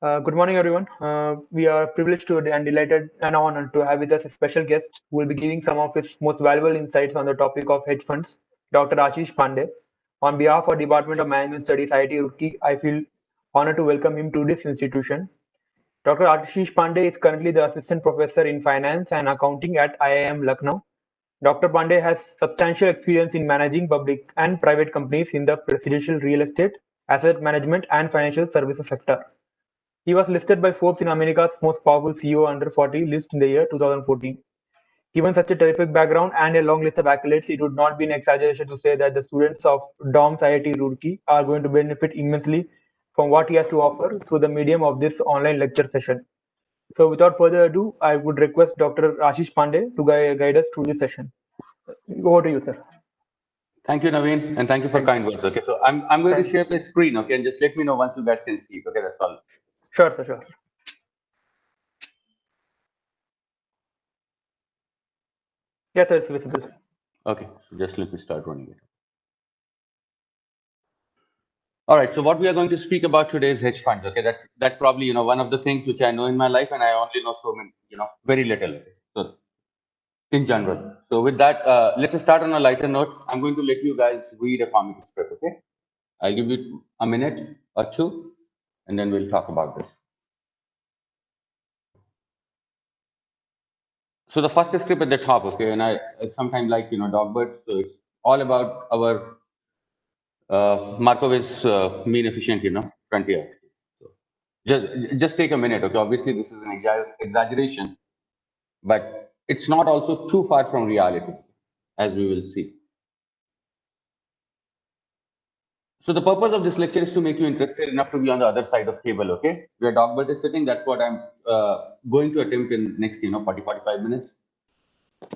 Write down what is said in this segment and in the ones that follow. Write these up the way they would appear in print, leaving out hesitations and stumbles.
Good morning, everyone. We are privileged to and delighted and honored to have with us a special guest who will be giving some of his most valuable insights on the topic of hedge funds, Dr. Ashish Pandey. On behalf of Department of Management Studies, IIT Roorkee, I feel honored to welcome him to this institution. Dr. Ashish Pandey is currently the Assistant Professor in Finance and Accounting at IIM Lucknow. Dr. Pandey has substantial experience in managing public and private companies in the residential real estate, asset management, and financial services sector. He was listed by Forbes in America's most powerful CEO under 40 list in the year 2014. Given such a terrific background and a long list of accolades, it would not be an exaggeration to say that the students of DOMS IIT Roorkee are going to benefit immensely from what he has to offer through the medium of this online lecture session. So without further ado, I would request Dr. Ashish Pandey to guide us through this session. Over to you, sir. Thank you, Naveen, and thank you for Thank you. kind words. Okay, so I'm going to Thank you. share the screen, okay, and just let me know once you guys can see it. Okay, that's all. Sure, sir, sure. Yes, sir, it's visible. Okay, just let me start running it. All right, so what we are going to speak about today is hedge funds. Okay, that's probably one of the things which I know in my life, and I only know so many, very little. Okay? So in general. So with that, let's just start on a lighter note. I'm going to let you guys read a comic strip. Okay, I'll give you a minute or two, and then we'll talk about this. So the first script at the top, okay, and I sometimes like Dogbert. So it's all about our Markowitz mean efficient frontier. So just take a minute, okay. Obviously, this is an exaggeration, but it's not also too far from reality, as we will see. So the purpose of this lecture is to make you interested enough to be on the other side of table, okay? Where Dogbert is sitting, that's what I'm going to attempt in next 40-45 minutes.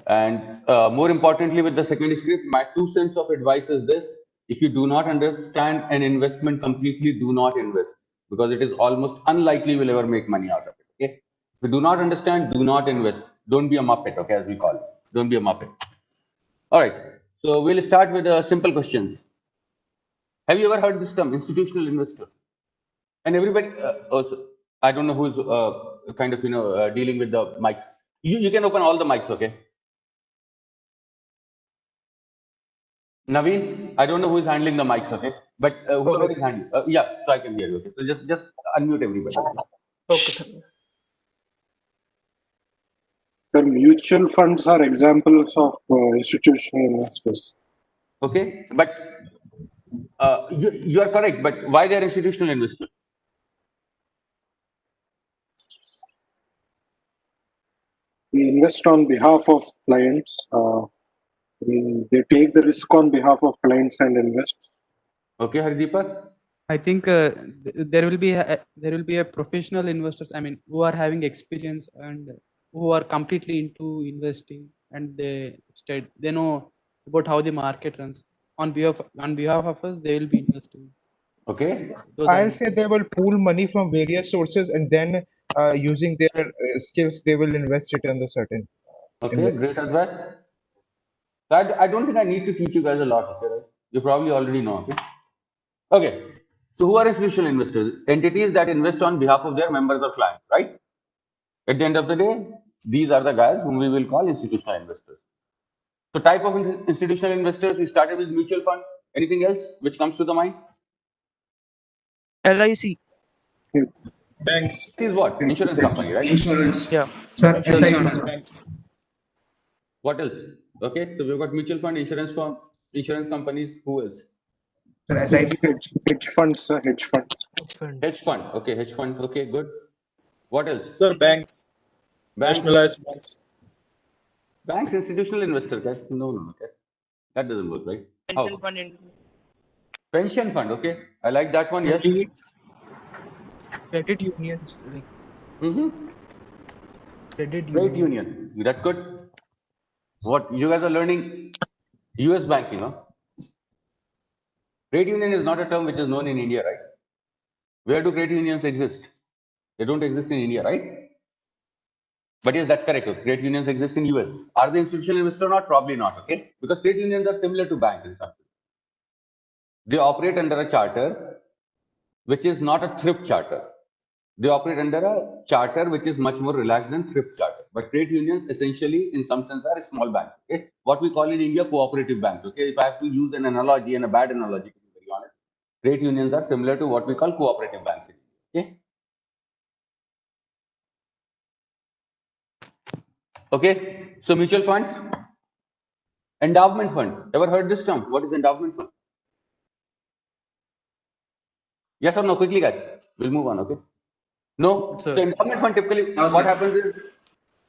And more importantly, with the second script, my 2 cents of advice is this: if you do not understand an investment completely, do not invest, because it is almost unlikely you'll ever make money out of it. Okay. If you do not understand, do not invest. Don't be a muppet, okay, as we call it. Don't be a muppet. All right. So we'll start with a simple question. Have you ever heard this term, institutional investor? And everybody, also, I don't know who's kind of dealing with the mics. You can open all the mics, okay? Naveen, I don't know who is handling the mics, okay? But whoever Okay. is handling, yeah, so I can hear you, okay? So just unmute everybody. Okay, sir. The mutual funds are examples of institutional investors. Okay, but you are correct. But why they are institutional investors? They invest on behalf of clients. They take the risk on behalf of clients and invest. Okay, Harideepa? I think there will be a professional investors. I mean, who are having experience and who are completely into investing, and they know about how the market runs. On behalf of us, they will be investing. Okay. Those are I'll say they will pool money from various sources and then using their skills, they will invest it in the certain Okay, investment. great, Advait. So I don't think I need to teach you guys a lot, okay, right? You probably already know, okay? Okay, so who are institutional investors? Entities that invest on behalf of their members or clients, right? At the end of the day, these are the guys whom we will call institutional investors. So type of institutional investors, we started with mutual fund. Anything else which comes to the mind? LIC. Banks. Is what? Insurance company, right? Insurance. Yeah. Sir, Insurance. SIPs. Banks. What else? Okay, so we've got mutual fund, insurance firm, insurance companies. Who else? Sir, SIP. Hedge funds, hedge funds. Hedge fund. Hedge fund. Okay, hedge fund. Okay, good. What else? Sir, banks. Banks. Nationalized banks. Banks, institutional investor. No. Okay. That doesn't work, right? How? Pension fund. Pension fund. Okay, I like that one. Yes. Credit unions. Like Mm-hmm. credit Credit union. union. That's good. What you guys are learning? US banking, huh? Credit union is not a term which is known in India, right? Where do credit unions exist? They don't exist in India, right? But yes, that's correct. Credit unions exist in US. Are they institutional investor or not? Probably not. Okay, because credit unions are similar to banks in some way. They operate under a charter which is not a thrift charter. They operate under a charter which is much more relaxed than thrift charter. But trade unions essentially, in some sense, are small banks. Okay, what we call in India cooperative banks. Okay, if I have to use an analogy, and a bad analogy to be very honest, trade unions are similar to what we call cooperative banks in India. Okay. Okay. So mutual funds, endowment fund. Ever heard this term? What is endowment fund? Yes or no? Quickly, guys. We'll move on. Okay. No. Sir. So endowment fund typically, No, what sir. happens is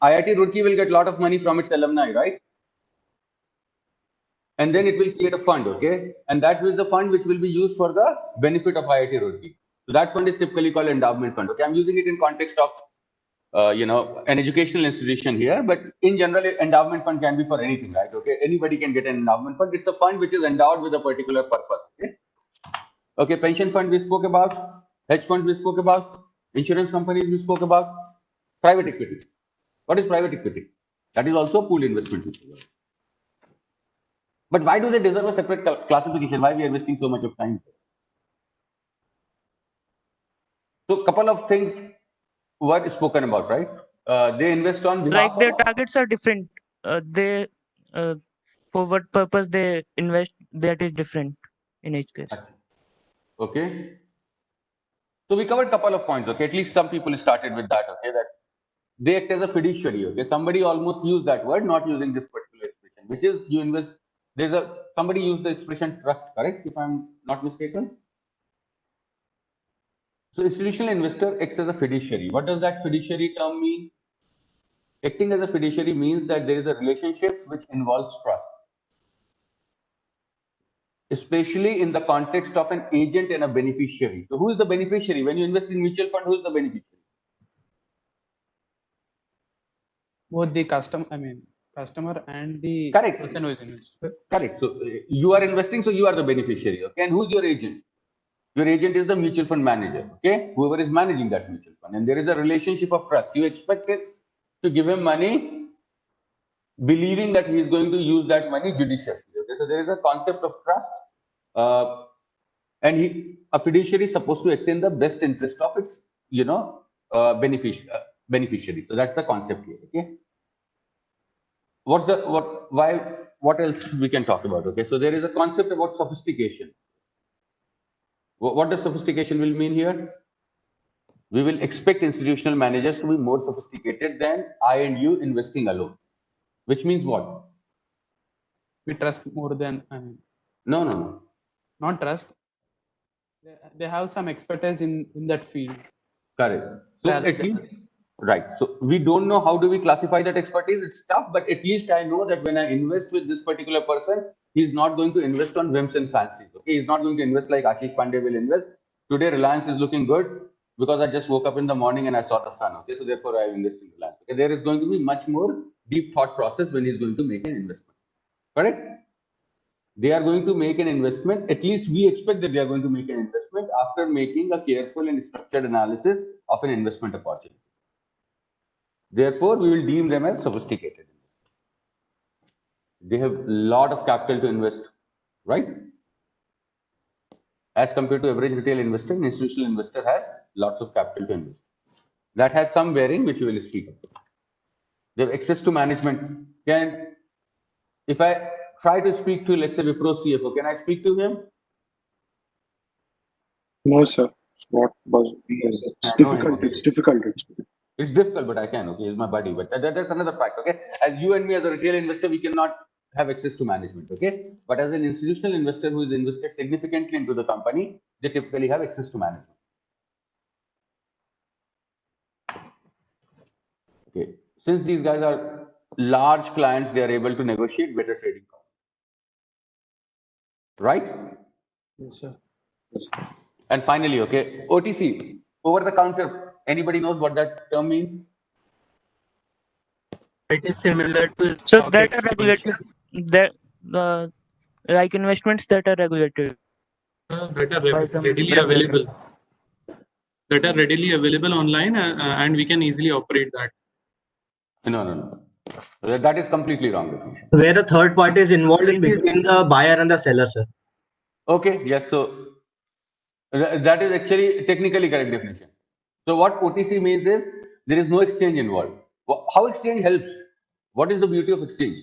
IIT Roorkee will get a lot of money from its alumni, right? And then it will create a fund, okay? And that is the fund which will be used for the benefit of IIT Roorkee. So that fund is typically called endowment fund. Okay, I'm using it in context of an educational institution here, but in general, endowment fund can be for anything, right? Okay, anybody can get an endowment fund. It's a fund which is endowed with a particular purpose. Okay, okay. Pension fund we spoke about, hedge fund we spoke about, insurance companies we spoke about, private equity. What is private equity? That is also a pool investment. But why do they deserve a separate classification? Why we are wasting so much of time? So, couple of things were spoken about, right? They invest on behalf Like their of. targets are different. They for what purpose they invest, that is different in each case. Okay. So we covered a couple of points. Okay, at least some people started with that. Okay, that they act as a fiduciary. Okay, somebody almost used that word, not using this particular expression, which is you invest. There's a somebody used the expression trust, correct? If I'm not mistaken. So institutional investor acts as a fiduciary. What does that fiduciary term mean? Acting as a fiduciary means that there is a relationship which involves trust, especially in the context of an agent and a beneficiary. So who is the beneficiary? When you invest in mutual fund, who is the beneficiary? Both the customer and the Correct. person who is investing. Correct. So you are investing, so you are the beneficiary. Okay, and who's your agent? Your agent is the mutual fund manager. Okay, whoever is managing that mutual fund, and there is a relationship of trust. You expect it to give him money, believing that he is going to use that money judiciously. Okay, so there is a concept of trust, and a fiduciary is supposed to act in the best interest of its, beneficiary. So that's the concept here. Okay. What else we can talk about? Okay, so there is a concept about sophistication. What does sophistication will mean here? We will expect institutional managers to be more sophisticated than I and you investing alone. Which means what? We trust more than No. not trust. They have some expertise in that field. Correct. So Rather at least, right. So we don't know how do we classify that expertise. It's tough, but at least I know that when I invest with this particular person, he's not going to invest on whims and fancies. Okay, he's not going to invest like Ashish Pandey will invest. Today, Reliance is looking good because I just woke up in the morning and I saw the sun. Okay, so therefore I invest in Reliance. Okay, there is going to be much more deep thought process when he's going to make an investment. Correct? They are going to make an investment. At least we expect that they are going to make an investment after making a careful and structured analysis of an investment opportunity. Therefore, we will deem them as sophisticated. They have a lot of capital to invest, right? As compared to average retail investor, an institutional investor has lots of capital to invest. That has some bearing, which we will speak about. They have access to management. If I try to speak to, let's say, Wipro CFO, can I speak to him? No, sir. It's not possible. It's difficult. It's difficult. It's difficult, but I can. Okay, he's my buddy. But that's another fact. Okay, as you and me, as a retail investor, we cannot have access to management. Okay, but as an institutional investor who is invested significantly into the company, they typically have access to management. Okay, since these guys are large clients, they are able to negotiate better trading costs. Right? Yes, sir. And finally, okay, OTC, over the counter. Anybody knows what that term means? It is similar to So stock that are exchange. regulated. That like investments that are regulated. That are by some readily regulator. available. That are readily available online, and we can easily operate that. No. That is completely wrong. Where the third party is involved in between the buyer and the seller, sir. Okay, yes. So that is actually technically correct definition. So what OTC means is there is no exchange involved. How exchange helps? What is the beauty of exchange?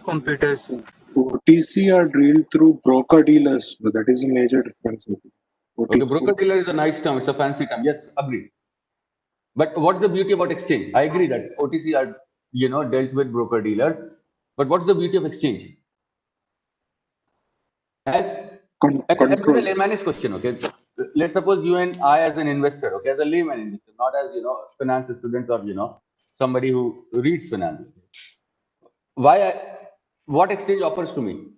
Computers. OTC are drilled through broker dealers. So that is a major difference. Okay, OTC. broker dealer is a nice term. It's a fancy term. Yes, agreed. But what's the beauty about exchange? I agree that OTC are, dealt with broker dealers. But what's the beauty of exchange? And this is a layman's question, okay? Let's suppose you and I as an investor, okay, as a layman investor, not as, finance student or, somebody who reads finance. What exchange offers to me?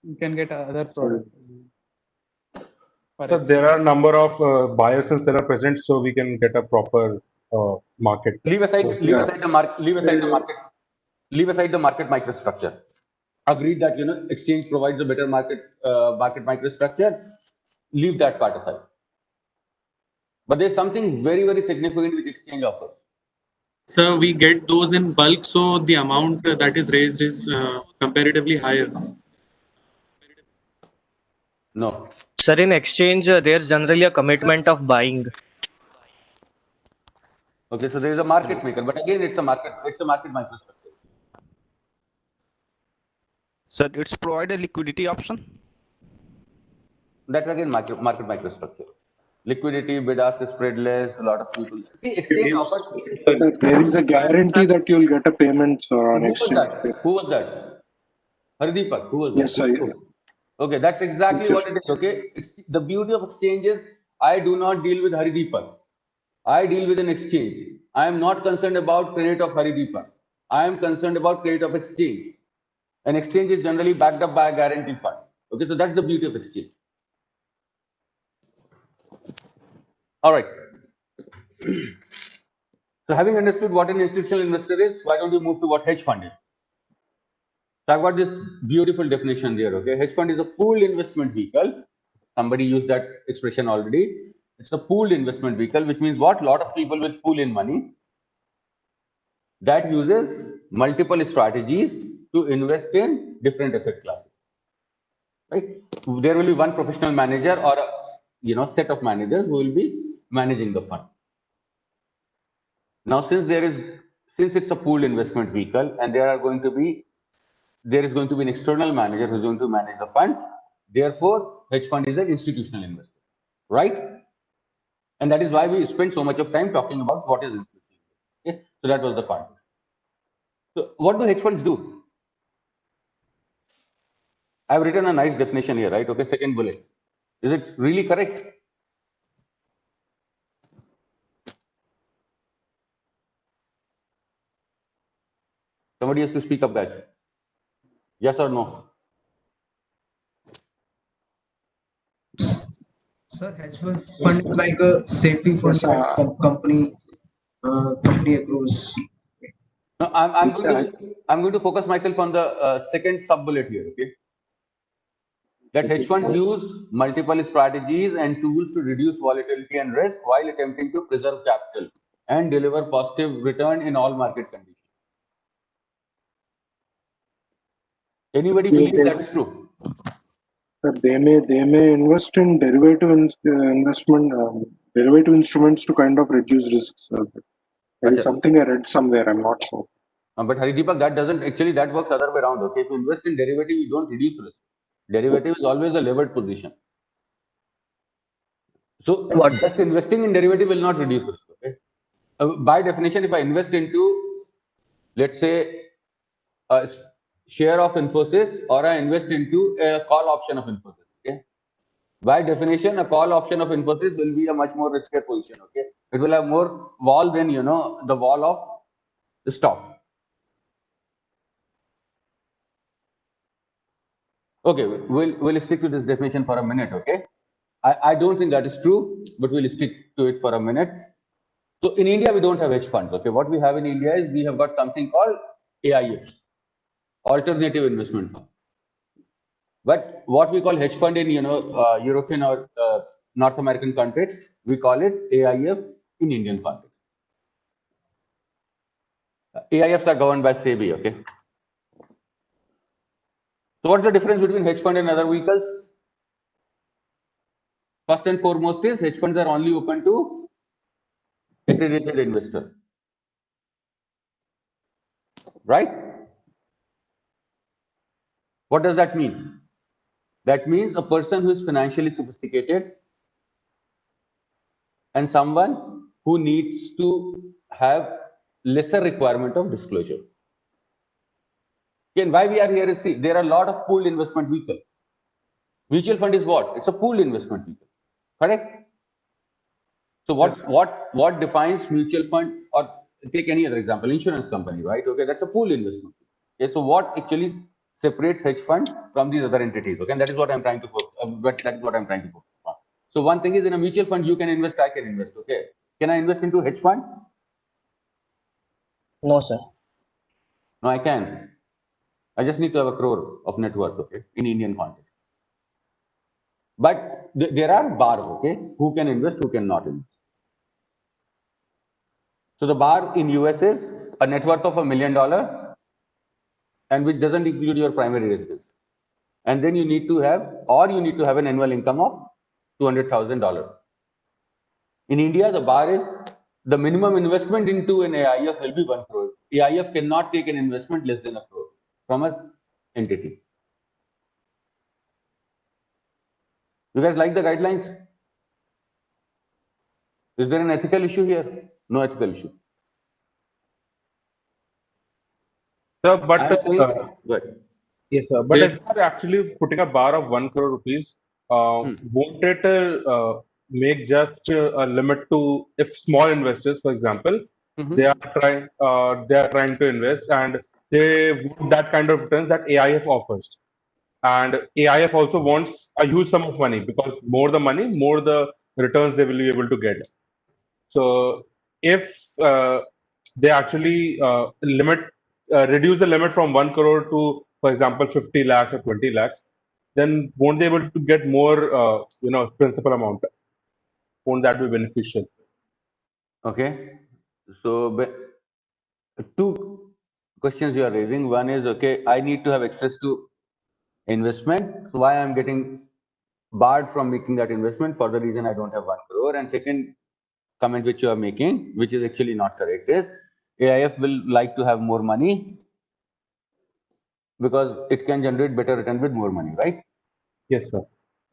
You can get other product. So there are a number of buyers and sellers present, so we can get a proper market. Leave aside the market microstructure. Agreed that exchange provides a better market microstructure. Leave that part aside. But there's something very, very significant which exchange offers. So we get those in bulk, so the amount that is raised is comparatively higher. No. Sir, in exchange, there's generally a commitment of buying. Okay, so there is a market maker, but again, it's a market microstructure. Sir, it's provide a liquidity option. That's again market microstructure. Liquidity, bid ask spread less, a lot of people. See, exchange offers. There is a guarantee that you'll get a payment on exchange. Who was that? Harideepak, who was that? Yes, sir. Okay, that's exactly what it is. Okay, the beauty of exchange is I do not deal with Harideepak. I deal with an exchange. I am not concerned about credit of Harideepak. I am concerned about credit of exchange. An exchange is generally backed up by a guarantee fund. Okay, so that's the beauty of exchange. All right. So having understood what an institutional investor is, why don't we move to what hedge fund is? So I've got this beautiful definition there. Okay, hedge fund is a pooled investment vehicle. Somebody used that expression already. It's a pooled investment vehicle, which means what? A lot of people will pool in money. That uses multiple strategies to invest in different asset classes. Right? There will be one professional manager or a set of managers who will be managing the fund. Now, since it's a pooled investment vehicle, and there is going to be an external manager who's going to manage the funds. Therefore, hedge fund is an institutional investor, right? And that is why we spend so much of time talking about what is institutional. Okay, so that was the part. So, what do hedge funds do? I've written a nice definition here, right? Okay, second bullet. Is it really correct? Somebody has to speak up, guys. Yes or no? Sir, hedge fund is like a safety fund that company approves. No, I'm going to focus myself on the second sub bullet here. Okay. That hedge funds use multiple strategies and tools to reduce volatility and risk while attempting to preserve capital and deliver positive return in all market conditions. Anybody believe that is true? They may invest in derivative instruments to kind of reduce risks. That is something I read somewhere. I'm not sure. But Harideepak, that works other way around. Okay, if you invest in derivative, you don't reduce risk. Derivative is always a levered position. So just investing in derivative will not reduce risk. Okay, by definition, if I invest into, let's say, a share of Infosys, or I invest into a call option of Infosys. Okay, by definition, a call option of Infosys will be a much more riskier position. Okay, it will have more vol than the vol of the stock. Okay, we'll stick to this definition for a minute. Okay, I don't think that is true, but we'll stick to it for a minute. So in India, we don't have hedge funds. Okay, what we have in India is we have got something called AIFs, alternative investment fund. But what we call hedge fund in European or North American context, we call it AIF in Indian context. AIFs are governed by SEBI. Okay. So what's the difference between hedge fund and other vehicles? First and foremost is hedge funds are only open to accredited investor, right? What does that mean? That means a person who is financially sophisticated and someone who needs to have lesser requirement of disclosure. Again, why we are here is, see, there are a lot of pooled investment vehicles. Mutual fund is what? It's a pooled investment vehicle, correct? So what defines mutual fund, or take any other example, insurance company, right? Okay, that's a pooled investment. Okay, so what actually separates hedge fund from these other entities? Okay, and that is what I'm trying to focus. That is what I'm trying to focus on. So one thing is, in a mutual fund, you can invest, I can invest. Okay, can I invest into hedge fund? No, sir. No, I can. I just need to have a crore of net worth. Okay, in Indian context. But there are bars. Okay, who can invest, who cannot invest. So the bar in US is a net worth of $1 million, and which doesn't include your primary residence. And then you need to have an annual income of $200,000. In India, the bar is the minimum investment into an AIF will be 1 crore. AIF cannot take an investment less than 1 crore from an entity. You guys like the guidelines? Is there an ethical issue here? No ethical issue. Sir, but Yes, sir. But if you are actually putting a bar of 1 crore rupees, won't it make just a limit to, if small investors, for example, they are trying to invest and they want that kind of returns that AIF offers, and AIF also wants a huge sum of money, because more the money, more the returns they will be able to get. So if they actually reduce the limit from 1 crore to, for example, 50 lakhs or 20 lakhs, then won't they able to get more, principal amount? Won't that be beneficial? Okay. So two questions you are raising. One is, okay, I need to have access to investment. So why I'm getting barred from making that investment? For the reason I don't have 1 crore. And second comment which you are making, which is actually not correct, is AIF will like to have more money because it can generate better return with more money, right? Yes, sir.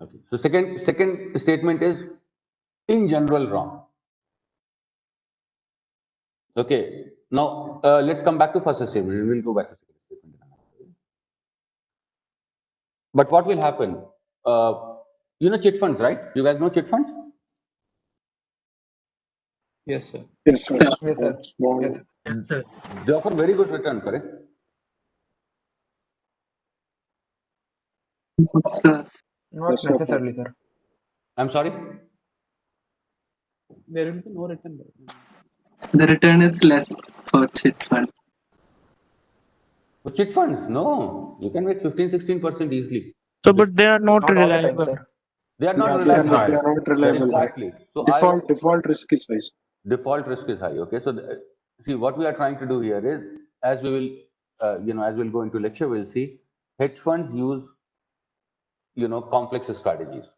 Okay. So second statement is in general wrong. Okay. Now let's come back to first statement. We'll go back to second statement. But what will happen? Chit funds, right? You guys know chit funds? Yes, sir. Yes, sir. Yes, sir. Small. Yes, sir. They offer very good return, correct? Yes, sir. Not Yes, sir. necessarily, sir. I'm sorry? There will be no return. The return is less for chit funds. For chit funds, no. You can make 15-16% easily. So, but they are not Not all the time, reliable. sir. They are not Yeah, reliable. they are not reliable. Exactly. So Default risk is high. default risk is high. Okay. So see, what we are trying to do here is, as we will, as we'll go into lecture, we'll see hedge funds use, complex strategies.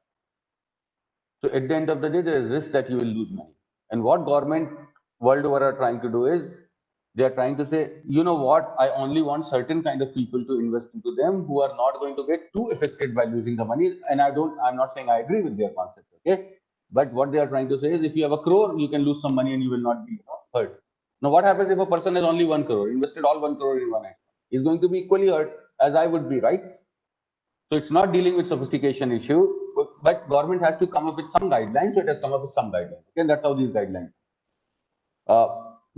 So at the end of the day, there is risk that you will lose money. And what government world over are trying to do is, they are trying to say, you know what, I only want certain kind of people to invest into them who are not going to get too affected by losing the money. And I'm not saying I agree with their concept, okay? But what they are trying to say is, if you have a crore, you can lose some money and you will not be hurt. Now, what happens if a person has only 1 crore, invested all 1 crore in one act? He's going to be equally hurt as I would be, right? So it's not dealing with sophistication issue, but government has to come up with some guidelines. So it has come up with some guidelines. Okay, and that's how these guidelines.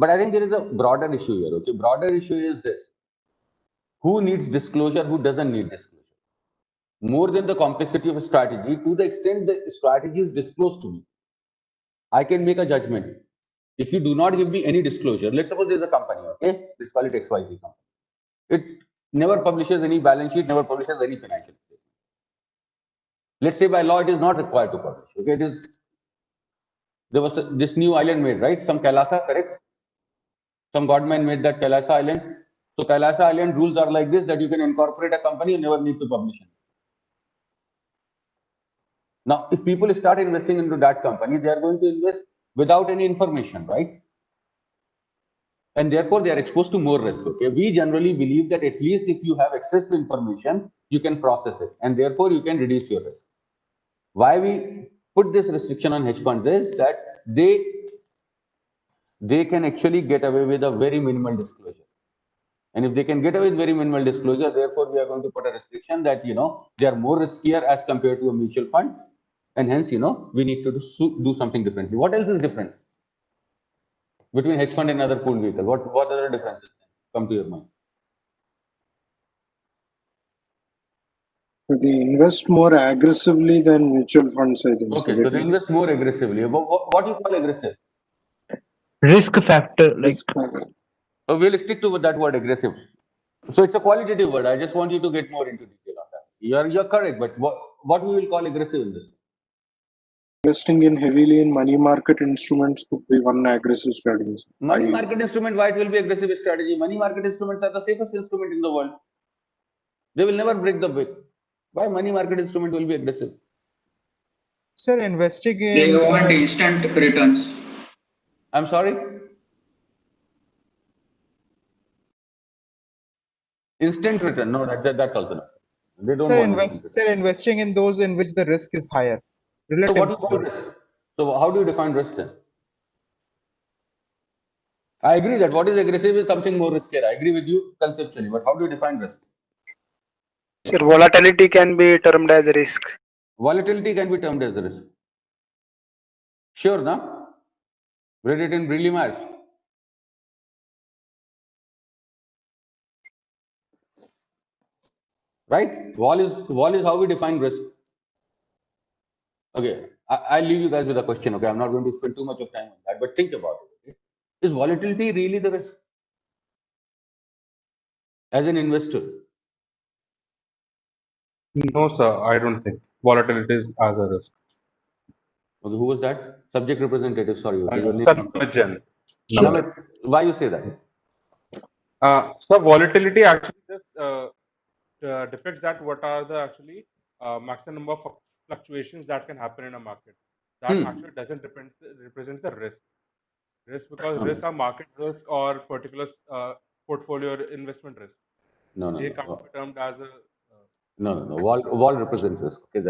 But I think there is a broader issue here. Okay, broader issue is this: who needs disclosure? Who doesn't need disclosure? More than the complexity of a strategy, to the extent the strategy is disclosed to me, I can make a judgment. If you do not give me any disclosure, let's suppose there's a company. Okay, let's call it XYZ company. It never publishes any balance sheet, never publishes any financial statement. Let's say by law it is not required to publish. Okay, there was this new island made, right? Some Kailasa, correct? Some godman made that Kailasa island. So Kailasa Island rules are like this, that you can incorporate a company, you never need to publish it. Now, if people start investing into that company, they are going to invest without any information, right? And therefore, they are exposed to more risk. Okay, we generally believe that at least if you have access to information, you can process it, and therefore you can reduce your risk. Why we put this restriction on hedge funds is that they can actually get away with a very minimal disclosure. And if they can get away with very minimal disclosure, therefore we are going to put a restriction that they are more riskier as compared to a mutual fund, and hence we need to do something differently. What else is different between hedge fund and other pool vehicle? What other differences come to your mind? They invest more aggressively than mutual funds, I think. Okay, so they invest more aggressively. What do you call aggressive? Risk factor, like Risk factor. We'll stick to that word, aggressive. So it's a qualitative word. I just want you to get more into detail on that. You're correct, but what we will call aggressive in this? Investing in heavily in money market instruments could be one aggressive strategy. Money market instrument, why it will be aggressive strategy? Money market instruments are the safest instrument in the world. They will never break the bank. Why money market instrument will be aggressive? Sir, investing in They want instant returns. I'm sorry? Instant return? No, that's also not. They don't want instant return. Sir, investing in those in which the risk is higher. So what do you call risk? So how do you define risk then? I agree that what is aggressive is something more riskier. I agree with you conceptually, but how do you define risk? Sir, volatility can be termed as risk. Volatility can be termed as a risk. Sure, no? Read it in Brearley Myers. Right? Vol is how we define risk. Okay, I'll leave you guys with a question. Okay, I'm not going to spend too much of time on that, but think about it. Okay? Is volatility really the risk? As an investor? No, sir, I don't think volatility is as a risk. Okay, who was that? Subject representative, sorry. Okay, your name. Namit. Namit, why you say that? So volatility actually just depicts that what are the actually maximum number of fluctuations that can happen in a market. That actually doesn't represent the risk. Because risks are market risk or particular portfolio investment risk. No. They can't be termed as a. No. Vol represents risk. Okay,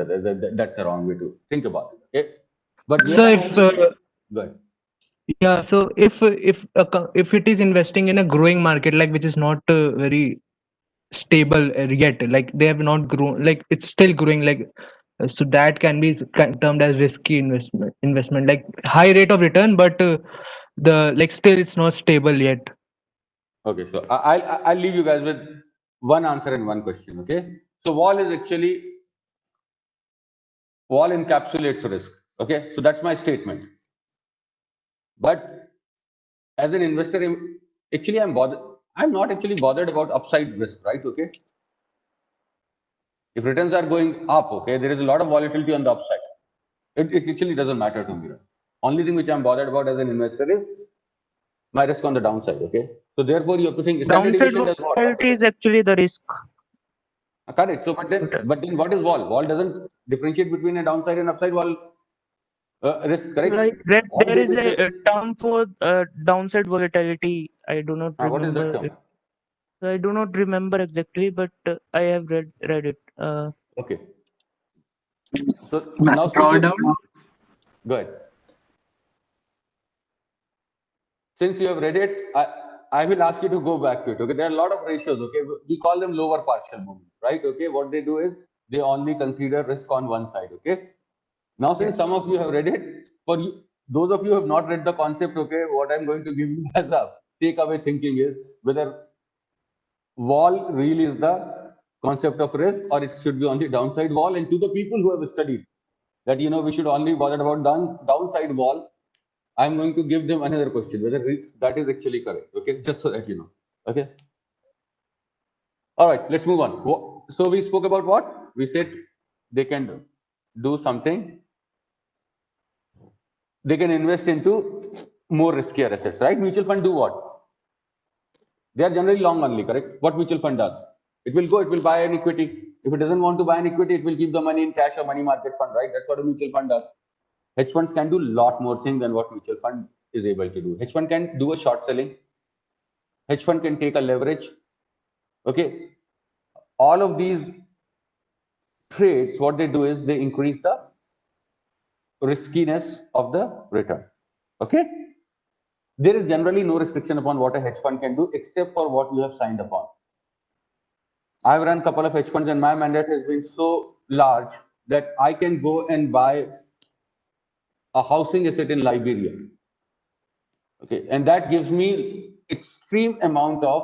that's the wrong way to think about it. Okay, but so if go ahead. Yeah, so if it is investing in a growing market, like which is not very stable yet, like they have not grown, like it's still growing, like so that can be termed as risky investment, like high rate of return, but the like still it's not stable yet. Okay, so I'll leave you guys with one answer and one question. Okay, so vol encapsulates risk. Okay, so that's my statement. But as an investor, actually I'm not actually bothered about upside risk, right? Okay, if returns are going up, okay, there is a lot of volatility on the upside. It actually doesn't matter to me. Only thing which I'm bothered about as an investor is my risk on the downside. Okay, so therefore you have to think standard Downside deviation does what? volatility is actually the risk. Correct. So, but then what is vol? Vol doesn't differentiate between a downside and upside vol risk, correct? Like there is a term for downside volatility. I do not remember. What is that term? I do not remember exactly, but I have read it. Okay. So now go ahead. Since you have read it, I will ask you to go back to it. Okay, there are a lot of ratios. Okay, we call them lower partial movement, right? Okay, what they do is they only consider risk on one side. Okay. Now, since some of you have read it, for you, those of you who have not read the concept, okay, what I'm going to give you as a takeaway thinking is whether vol really is the concept of risk or it should be on the downside vol. And to the people who have studied that, we should only bother about downside vol, I'm going to give them another question, whether that is actually correct. Okay, just so that you know. Okay. All right, let's move on. So we spoke about what? We said they can do something. They can invest into more riskier assets, right? Mutual fund do what? They are generally long only, correct? What mutual fund does? It will go, it will buy an equity. If it doesn't want to buy an equity, it will keep the money in cash or money market fund, right? That's what a mutual fund does. Hedge funds can do a lot more things than what mutual fund is able to do. Hedge fund can do a short selling. Hedge fund can take a leverage. Okay. All of these trades, what they do is they increase the riskiness of the return. Okay. There is generally no restriction upon what a hedge fund can do except for what you have signed upon. I've run a couple of hedge funds and my mandate has been so large that I can go and buy a housing asset in Liberia. Okay, and that gives me extreme amount of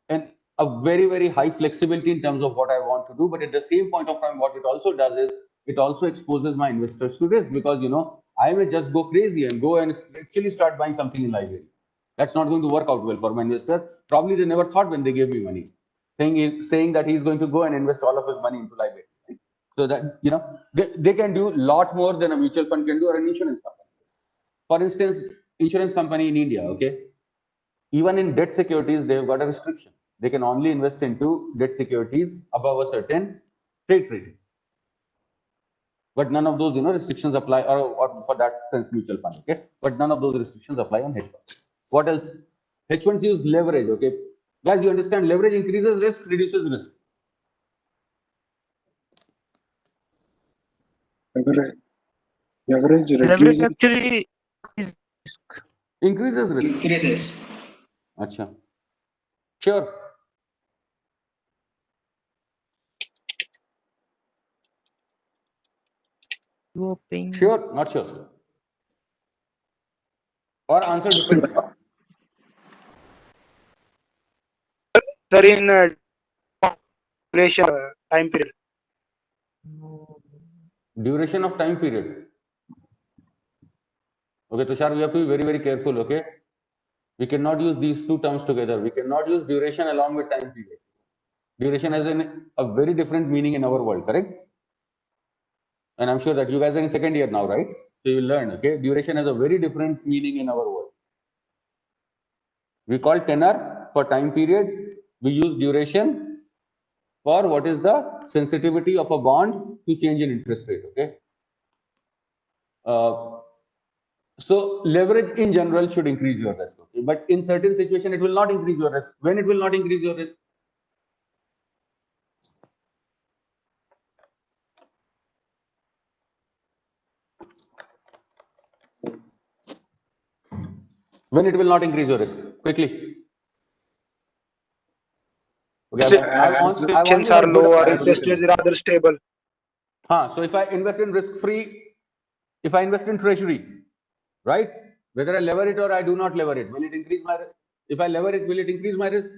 and a very, very high flexibility in terms of what I want to do. But at the same point of time, what it also does is it also exposes my investors to risk, because I may just go crazy and go and actually start buying something in Liberia. That's not going to work out well for my investor. Probably they never thought when they gave me money, saying that he's going to go and invest all of his money into Liberia. Right? So that they can do a lot more than a mutual fund can do, or an insurance company. For instance, insurance company in India, okay, even in debt securities, they've got a restriction. They can only invest into debt securities above a certain trade rating. But none of those restrictions apply, or for that sense mutual fund. Okay, but none of those restrictions apply on hedge funds. What else? Hedge funds use leverage. Okay, guys, you understand leverage increases risk, reduces risk. Leverage Leverage reduces. actually Increases risk. Increases. Acha. Sure. Sure, not sure. Or answer depends. Sir, in duration time period. Duration of time period. Okay, Tushar, we have to be very, very careful. Okay, we cannot use these two terms together. We cannot use duration along with time period. Duration has a very different meaning in our world, correct? And I'm sure that you guys are in second year now, right? So you will learn. Okay, duration has a very different meaning in our world. We call tenor for time period. We use duration for what is the sensitivity of a bond to change in interest rate. Okay. So leverage in general should increase your risk. Okay, but in certain situation it will not increase your risk. When it will not increase your risk? When it will not increase your risk? Quickly. Okay, Restrictions are low or interest rates are rather stable. So if I invest in risk-free, if I invest in treasury, right? Whether I lever it or I do not lever it, will it increase my risk? If I lever it, will it increase my risk?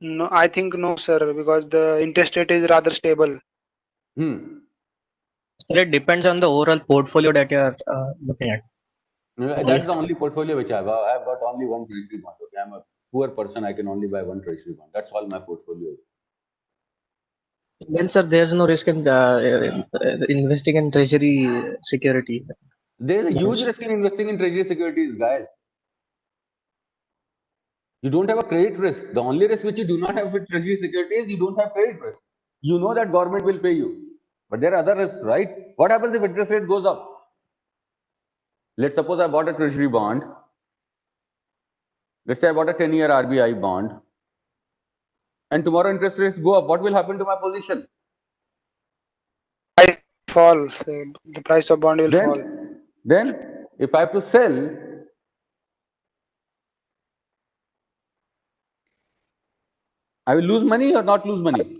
No, I think no, sir, because the interest rate is rather stable. So it depends on the overall portfolio that you are looking at. That's the only portfolio which I have. I've got only one treasury bond. Okay, I'm a poor person. I can only buy one treasury bond. That's all my portfolio is. Then, sir, there's no risk in investing in treasury security. There is a huge risk in investing in treasury securities, guys. You don't have a credit risk. The only risk which you do not have with treasury securities, you don't have credit risk. You know that government will pay you. But there are other risks, right? What happens if interest rate goes up? Let's suppose I bought a treasury bond. Let's say I bought a 10-year RBI bond. And tomorrow interest rates go up. What will happen to my position? Fall. The price of bond will fall. Then, if I have to sell, I will lose money or not lose money?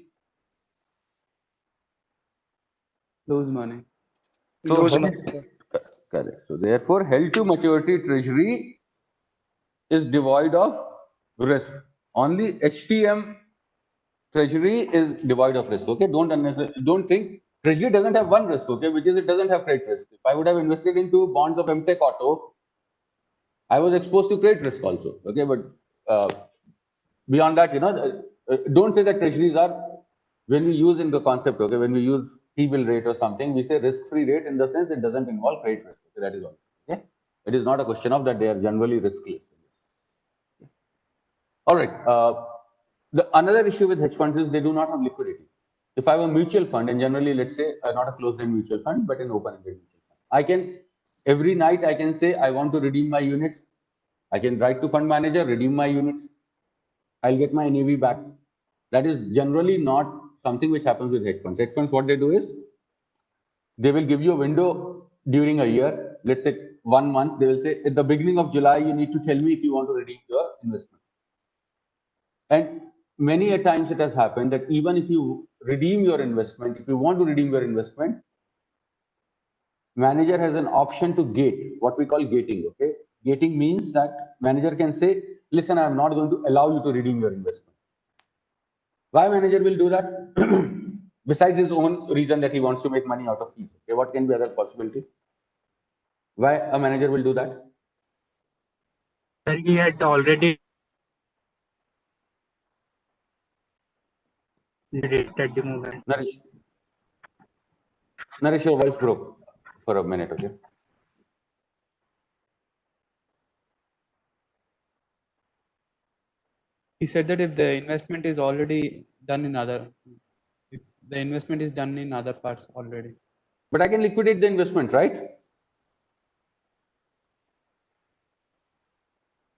Lose money. So, correct. So, therefore, held to maturity treasury is devoid of risk. Only HTM treasury is devoid of risk. Okay, don't think treasury doesn't have one risk. Okay, which is it doesn't have credit risk. If I would have invested into bonds of MTech Auto, I was exposed to credit risk also. Okay, but beyond that, don't say that treasuries are, when we use in the concept, okay, when we use T-bill rate or something, we say risk-free rate in the sense it doesn't involve credit risk. That is all. Okay. It is not a question of that they are generally riskless. All right. Another issue with hedge funds is they do not have liquidity. If I have a mutual fund, and generally, let's say not a closed-end mutual fund, but an open-ended mutual fund, I can every night I can say I want to redeem my units. I can write to fund manager, redeem my units. I'll get my NAV back. That is generally not something which happens with hedge funds. Hedge funds, what they do is they will give you a window during a year. Let's say 1 month. They will say at the beginning of July, you need to tell me if you want to redeem your investment. And many a times it has happened that even if you redeem your investment, if you want to redeem your investment, manager has an option to gate, what we call gating. Okay, gating means that manager can say, listen, I am not going to allow you to redeem your investment. Why manager will do that? Besides his own reason that he wants to make money out of fees. Okay, what can be other possibility? Why a manager will do that? Sir, he had already did it at the moment. Naresh, your voice broke for a minute, okay? He said that if the investment is already done in if the investment is done in other parts already. But I can liquidate the investment, right?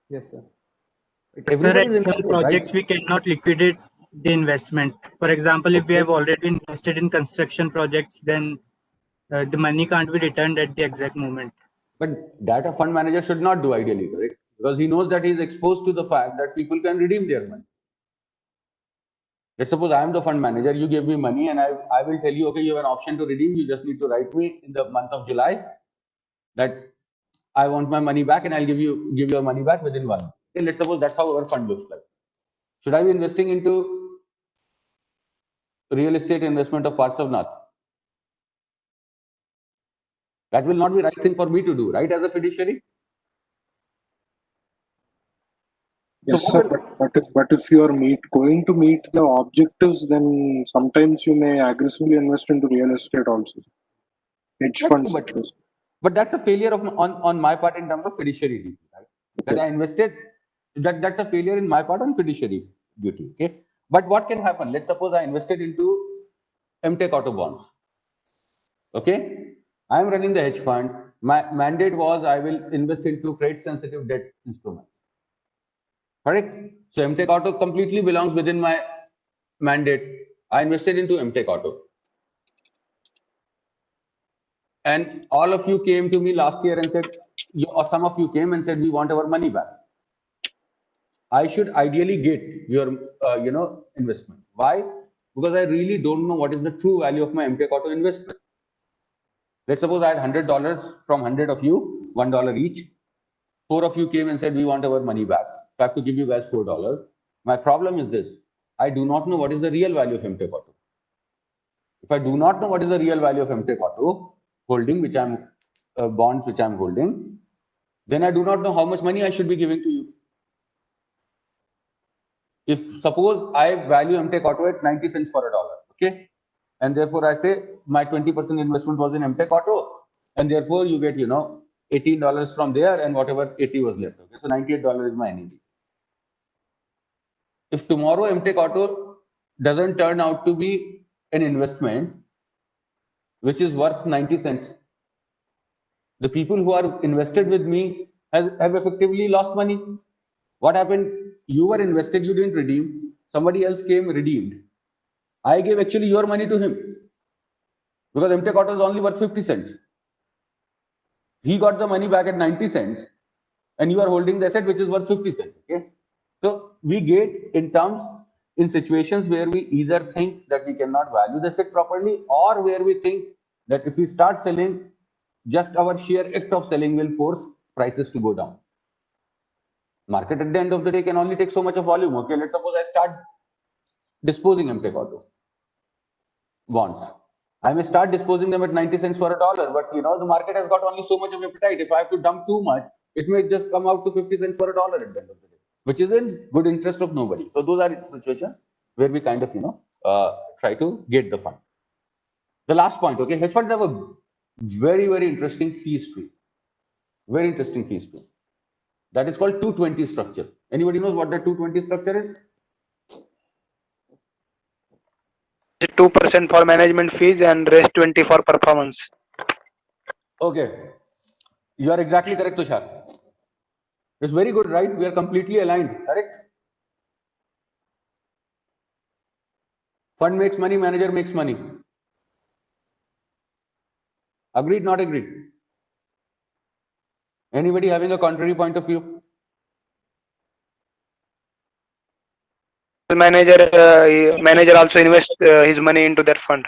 Yes, sir. Sir, at some projects we cannot liquidate the investment. For example, if we have already invested in construction projects, then the money can't be returned at the exact moment. But that a fund manager should not do ideally, correct? Because he knows that he is exposed to the fact that people can redeem their money. Let's suppose I am the fund manager, you give me money and I will tell you, okay, you have an option to redeem, you just need to write me in the month of July that I want my money back and I'll give your money back within 1 month. Okay, let's suppose that's how our fund looks like. Should I be investing into real estate investment of Parsavnath? That will not be the right thing for me to do, right, as a fiduciary? Yes, sir. But if you are going to meet the objectives, then sometimes you may aggressively invest into real estate also. Hedge funds. But that's a failure of on my part in terms of fiduciary duty, right? That I invested. That's a failure in my part on fiduciary duty. Okay. But what can happen? Let's suppose I invested into MTech Auto bonds. Okay. I am running the hedge fund. My mandate was I will invest into credit sensitive debt instruments. Correct. So MTech Auto completely belongs within my mandate. I invested into MTech Auto. And all of you came to me last year and said, or some of you came and said, we want our money back. I should ideally get your, investment. Why? Because I really don't know what is the true value of my MTech Auto investment. Let's suppose I had $100 from 100 of you, $1 each. 4 of you came and said, we want our money back. So I have to give you guys $4. My problem is this. I do not know what is the real value of MTech Auto. If I do not know what is the real value of MTech Auto holding, which I'm bonds which I'm holding, then I do not know how much money I should be giving to you. If suppose I value MTech Auto at 90 cents for a dollar, okay, and therefore I say my 20% investment was in MTech Auto, and therefore you get $18 from there and whatever 80 was left. Okay, so $98 is my NAV. If tomorrow MTech Auto doesn't turn out to be an investment which is worth 90 cents, the people who are invested with me have effectively lost money. What happened? You were invested, you didn't redeem. Somebody else came, redeemed. I gave actually your money to him because MTech Auto is only worth 50 cents. He got the money back at 90 cents and you are holding the asset which is worth 50 cents. Okay. So we get in situations where we either think that we cannot value the asset properly or where we think that if we start selling, just our sheer act of selling will force prices to go down. Market at the end of the day can only take so much of volume. Okay, let's suppose I start disposing MTech Auto bonds. I may start disposing them at 90 cents for a dollar, but the market has got only so much of appetite. If I have to dump too much, it may just come out to 50 cents for a dollar at the end of the day, which is in good interest of nobody. So those are situations where we kind of try to get the fund. The last point, okay, hedge funds have a very, very interesting fee stream. Very interesting fees too. That is called 220 structure. Anybody knows what the 220 structure is? 2% for management fees and rest 20 for performance. Okay. You are exactly correct, Tushar. It's very good, right? We are completely aligned, correct? Fund makes money, manager makes money. Agreed, not agreed? Anybody having a contrary point of view? Manager also invests his money into that fund,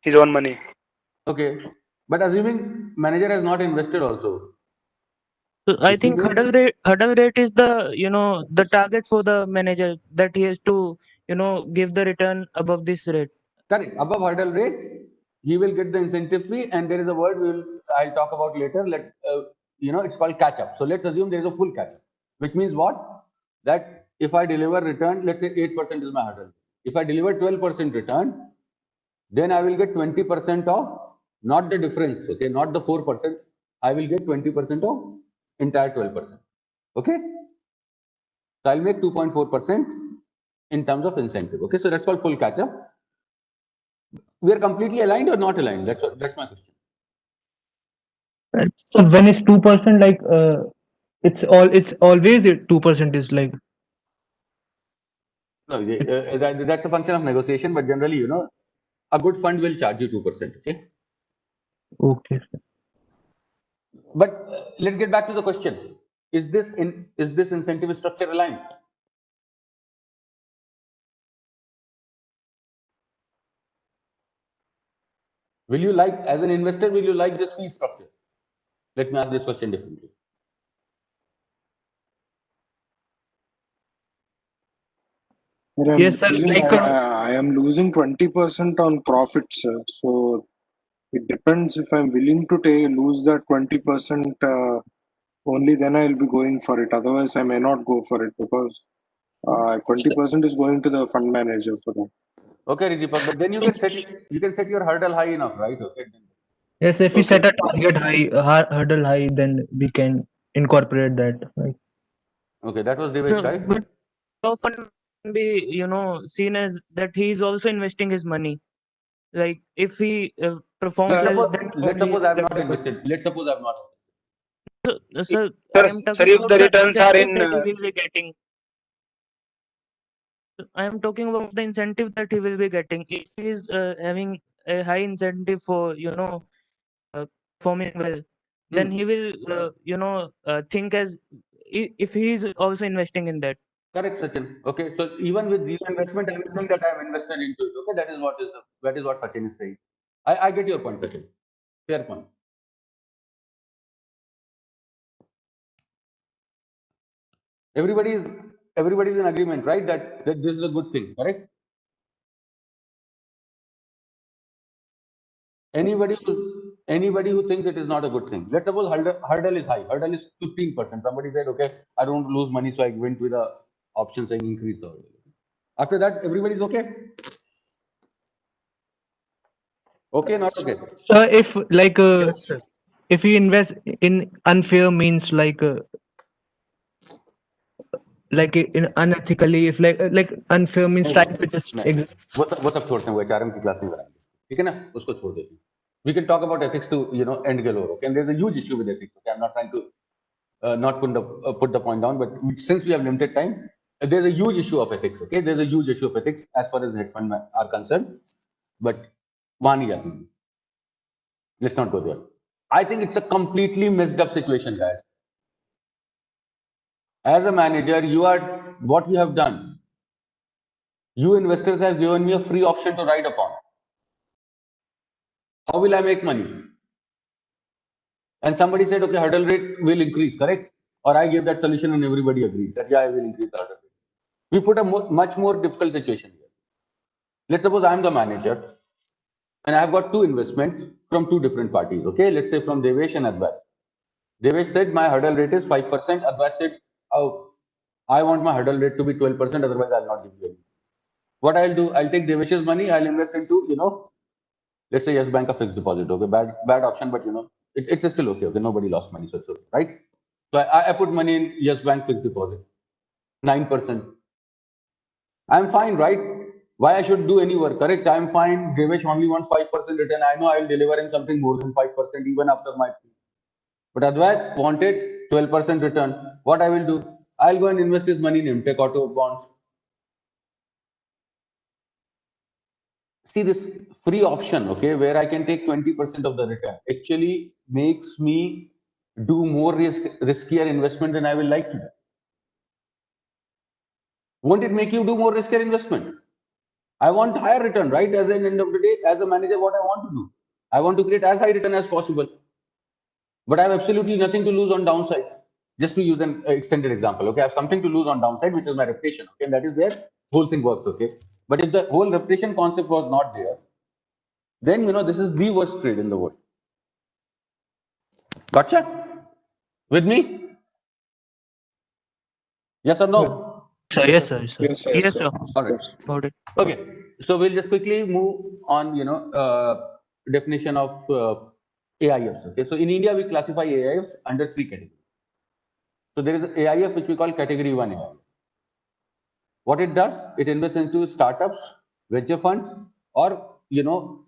his own money. Okay. But assuming manager has not invested also. So I think hurdle rate is the the target for the manager, that he has to give the return above this rate. Correct. Above hurdle rate, he will get the incentive fee, and there is a word I'll talk about later. Let's it's called catch up. So let's assume there is a full catch up, which means what? That if I deliver return, let's say 8% is my hurdle. If I deliver 12% return, then I will get 20% of not the difference. Okay, not the 4%. I will get 20% of entire 12%. Okay, so I'll make 2.4% in terms of incentive. Okay, so that's called full catch up. We are completely aligned or not aligned? That's my question. So when it's 2%, like it's always 2% is like. No, that's a function of negotiation, but generally, a good fund will charge you 2%. Okay. Okay. But let's get back to the question: is this incentive structure aligned? Will you like, as an investor, will you like this fee structure? Let me ask this question differently. Yes, sir. I am losing 20% on profits, sir. So it depends if I'm willing to lose that 20%. Only then I'll be going for it. Otherwise, I may not go for it because 20% is going to the fund manager for that. Okay, Ridipak, but then you can set your hurdle high enough, right? Okay. Yes, if we set a target hurdle high, then we can incorporate that. Right? Okay, that was Devesh, right? But often be seen as that he is also investing his money. Like if he performs well, then let's suppose I've not invested. Let's suppose I've not invested. So I am talking if about the the returns are incentive in that he will be getting. I am talking about the incentive that he will be getting. If he is having a high incentive for performing well, then he will think as if he is also investing in that. Correct, Sachin. Okay, so even with zero investment, I'm saying that I'm invested into it. Okay, that is what Sachin is saying. I get your point, Sachin. Fair point. Everybody is in agreement, right? That this is a good thing, correct? Anybody who thinks it is not a good thing. Let's suppose hurdle is high. Hurdle is 15%. Somebody said, okay, I don't want to lose money, so I went with the option saying increase the hurdle. After that, everybody's okay. Okay, not okay. So if like if we invest in unfair means like in unethically, if like unfair means trying to just वो सब छोड़ते हैं, वो HRM की class में कराएंगे, ठीक है ना, उसको छोड़ देते हैं. We can talk about ethics to end galore. Okay, and there's a huge issue with ethics. Okay, I'm not trying to not put the point down, but since we have limited time, there's a huge issue of ethics. Okay, there's a huge issue of ethics as far as hedge fund are concerned, but वहाँ नहीं जाती. Let's not go there. I think it's a completely messed up situation, guys. As a manager, what you have done. You investors have given me a free option to ride upon. How will I make money? And somebody said, okay, hurdle rate will increase, correct? Or I gave that solution and everybody agreed that, yeah, I will increase the hurdle rate. We put a much more difficult situation here. Let's suppose I'm the manager and I've got two investments from two different parties, okay? Let's say from Devesh and Advait. Devesh said, my hurdle rate is 5%. Advait said, oh, I want my hurdle rate to be 12%, otherwise I'll not give you any. What I'll do, I'll take Devesh's money, I'll invest into, let's say Yes Bank of fixed deposit. Okay, bad option, but It's still okay. Okay, nobody lost money, so it's okay, right? So I put money in Yes Bank fixed deposit, 9%. I'm fine, right? Why I should do any work? Correct. I'm fine. Devesh only wants 5% return. I know I will deliver him something more than 5% even after my fee. But Advait wanted 12% return. What I will do? I'll go and invest his money in him, take auto bonds. See this free option, okay, where I can take 20% of the return actually makes me do more riskier investment than I will like to do. Won't it make you do more riskier investment? I want higher return, right? As an end of the day, as a manager, what I want to do? I want to create as high return as possible. But I have absolutely nothing to lose on downside. Just to use an extended example, okay? I have something to lose on downside, which is my reputation, okay? And that is where whole thing works, okay? But if the whole reputation concept was not there, then, you know, this is the worst trade in the world. Gotcha? With me? Yes or no? Yes, sir. Yes, sir. Yes, sir. All right. Got it. Okay. So we'll just quickly move on, you know, definition of AIFs. Okay. So in India, we classify AIFs under 3 categories. So there is AIF which we call category 1 AIF. What it does, it invests into startups, venture funds, or, you know,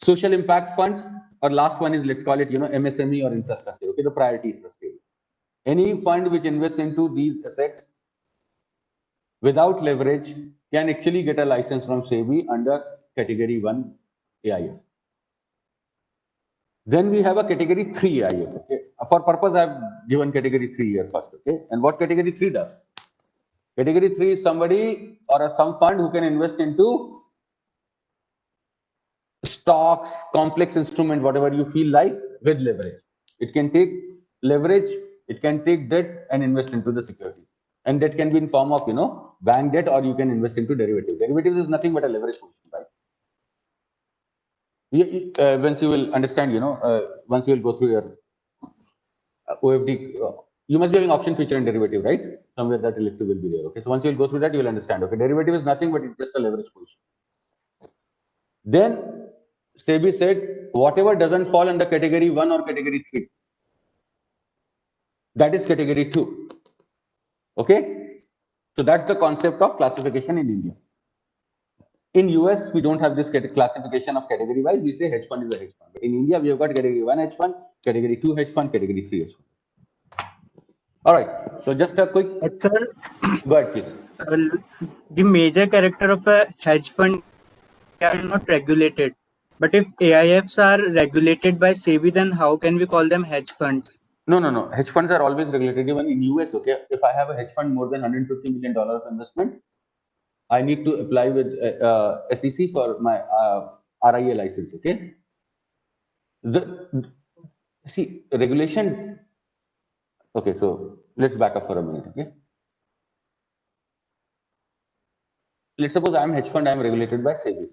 social impact funds, or last one is, let's call it, you know, MSME or infrastructure. Okay, the priority interest area. Any fund which invests into these assets without leverage can actually get a license from SEBI under category 1 AIF. Then we have a category 3 AIF. Okay, for purpose I have given category 3 here first. Okay, and what category 3 does? Category 3 is somebody or some fund who can invest into stocks, complex instrument, whatever you feel like, with leverage. It can take leverage, it can take debt and invest into the security. And that can be in form of, you know, bank debt, or you can invest into derivatives. Derivatives is nothing but a leverage position, right? Once you will understand, you know, once you will go through your OFD, you must be having option feature and derivative, right? Somewhere that elective will be there. Okay, so once you will go through that, you will understand. Okay, derivative is nothing but it's just a leverage position. Then SEBI said whatever doesn't fall under category 1 or category 3, that is category 2. Okay, so that's the concept of classification in India. In US, we don't have this classification of category wise. We say hedge fund is a hedge fund. But in India, we have got category 1 hedge fund, category 2 hedge fund, category 3 hedge fund. All right. So just a quick. Sir, go ahead, please. The major character of a hedge fund are not regulated. But if AIFs are regulated by SEBI, then how can we call them hedge funds? No. Hedge funds are always regulated. Even in US, okay, if I have a hedge fund more than $150 million of investment, I need to apply with SEC for my RIA license. Okay. See, regulation. Okay, so let's back up for a minute. Okay. Let's suppose I am hedge fund. I am regulated by SEBI.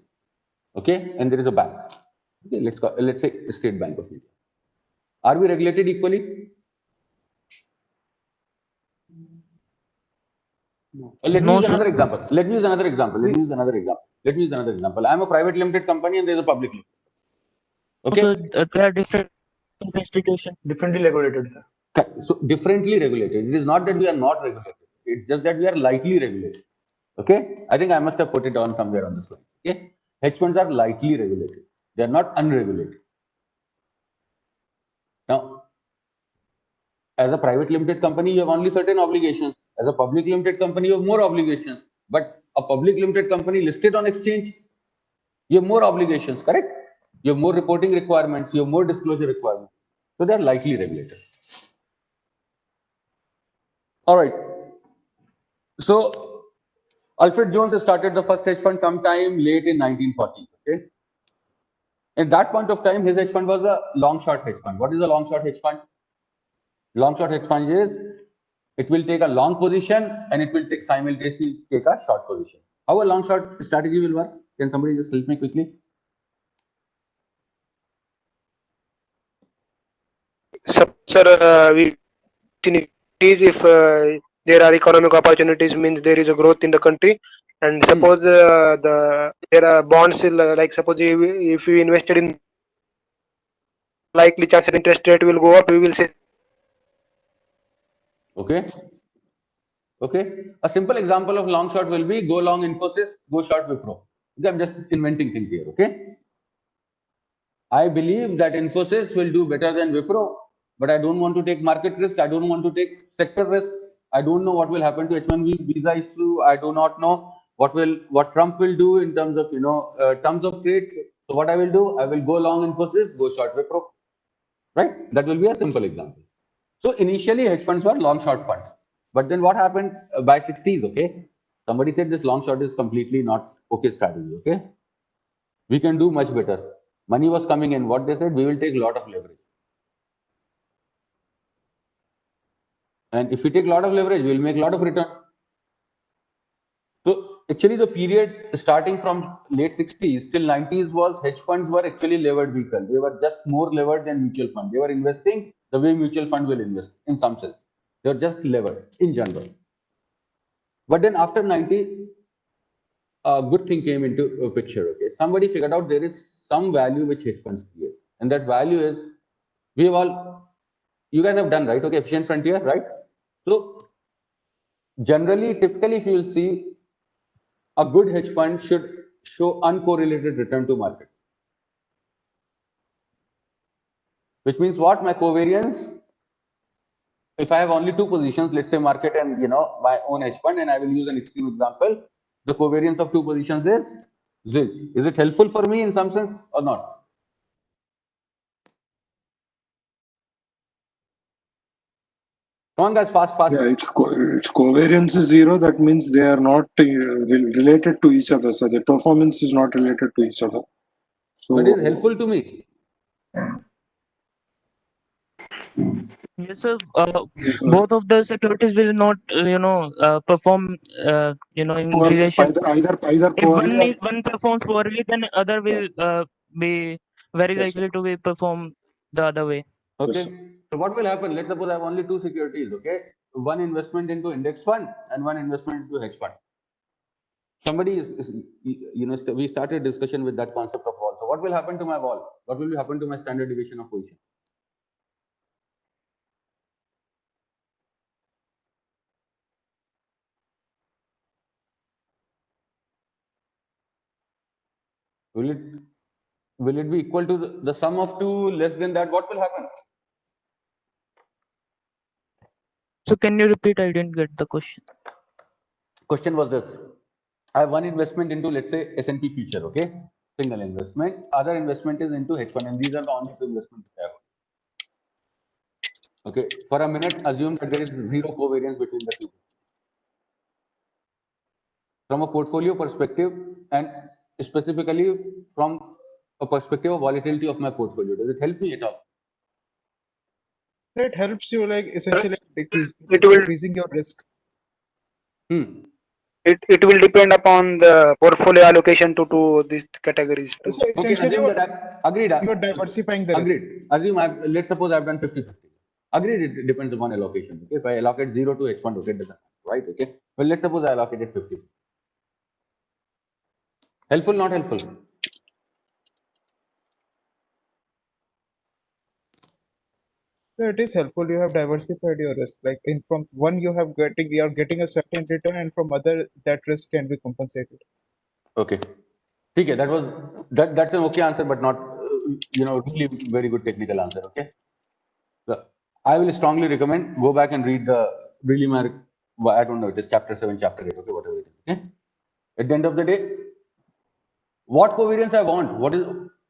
Okay, and there is a bank. Okay, let's say State Bank of India. Are we regulated equally? Let me use another example. Let me use another example. I am a private limited company and there is a public limited. Okay. So they are different institutions. Differently regulated, sir. Okay. So differently regulated. It is not that we are not regulated. It's just that we are lightly regulated. Okay. I think I must have put it on somewhere on the slide. Okay. Hedge funds are lightly regulated. They are not unregulated. Now, as a private limited company, you have only certain obligations. As a public limited company, you have more obligations. But a public limited company listed on exchange, you have more obligations, correct? You have more reporting requirements, you have more disclosure requirements. So they are lightly regulated. All right. So Alfred Jones started the first hedge fund sometime late in 1940s. Okay. At that point of time, his hedge fund was a long short hedge fund. What is a long short hedge fund? Long short hedge fund is it will take a long position and it will simultaneously take a short position. How a long short strategy will work? Can somebody just help me quickly? Sir, we if there are economic opportunities, means there is a growth in the country, and suppose there are bonds, like suppose if you invested in likely chances interest rate will go up, we will say. Okay. Okay. A simple example of long short will be go long Infosys, go short Wipro. Okay, I'm just inventing things here. Okay. I believe that Infosys will do better than Wipro, but I don't want to take market risk. I don't want to take sector risk. I don't know what will happen to H1B visa issue. I do not know what Trump will do in terms of terms of trade. So what I will do, I will go long Infosys, go short Wipro. Right? That will be a simple example. So initially hedge funds were long short funds, but then what happened by 60s? Okay, somebody said this long short is completely not okay strategy. Okay, we can do much better. Money was coming in. What they said, we will take a lot of leverage. And if we take a lot of leverage, we'll make a lot of return. So actually the period starting from late 60s till 90s was hedge funds were actually levered vehicle. They were just more levered than mutual fund. They were investing the way mutual fund will invest in some sense. They were just levered in general. But then after 90, a good thing came into a picture. Okay, somebody figured out there is some value which hedge funds create, and that value is we have all you guys have done right. Okay, efficient frontier, right? So generally, typically, if you will see, a good hedge fund should show uncorrelated return to markets, which means what? My covariance. If I have only two positions, let's say market and my own hedge fund, and I will use an extreme example, the covariance of two positions is zil. Is it helpful for me in some sense or not? Come on, guys, fast. Yeah, its covariance is zero. That means they are not related to each other. So the performance is not related to each other. So But it is helpful to me. Yes, sir. Both of the securities will not, perform, in poorly, relation. either If poorly or one performs poorly, then other will be very yes, likely to be perform the other way. Okay. yes. So what will happen? Let's suppose I have only two securities. Okay, one investment into index fund and one investment into hedge fund. Somebody we started discussion with that concept of vol. So what will happen to my vol? What will happen to my standard deviation of position? Will it be equal to the sum of two less than that? What will happen? So can you repeat? I didn't get the question. Question was this: I have one investment into, let's say, S&P future. Okay, single investment. Other investment is into hedge fund, and these are the only two investments I have. Okay, for a minute, assume that there is zero covariance between the two. From a portfolio perspective, and specifically from a perspective of volatility of my portfolio, does it help me at all? That helps you like essentially It will decreasing your risk. it will depend upon the portfolio allocation to these categories too. So Okay, essentially, assume that agreed. you're diversifying the risk. Agreed. Assume let's suppose I've done 50-50. Agreed, it depends upon allocation. Okay, if I allocate 0 to hedge fund, okay, it doesn't matter, right? Okay. Well, let's suppose I allocated 50. Helpful, not helpful? So it is helpful. You have diversified your risk. Like from one you are getting a certain return, and from other that risk can be compensated. Okay. Okay, that's an okay answer, but not really very good technical answer. Okay. So I will strongly recommend go back and read the really I don't know, it is chapter 7, chapter 8, okay, whatever it is. Okay. At the end of the day, what covariance I want? What is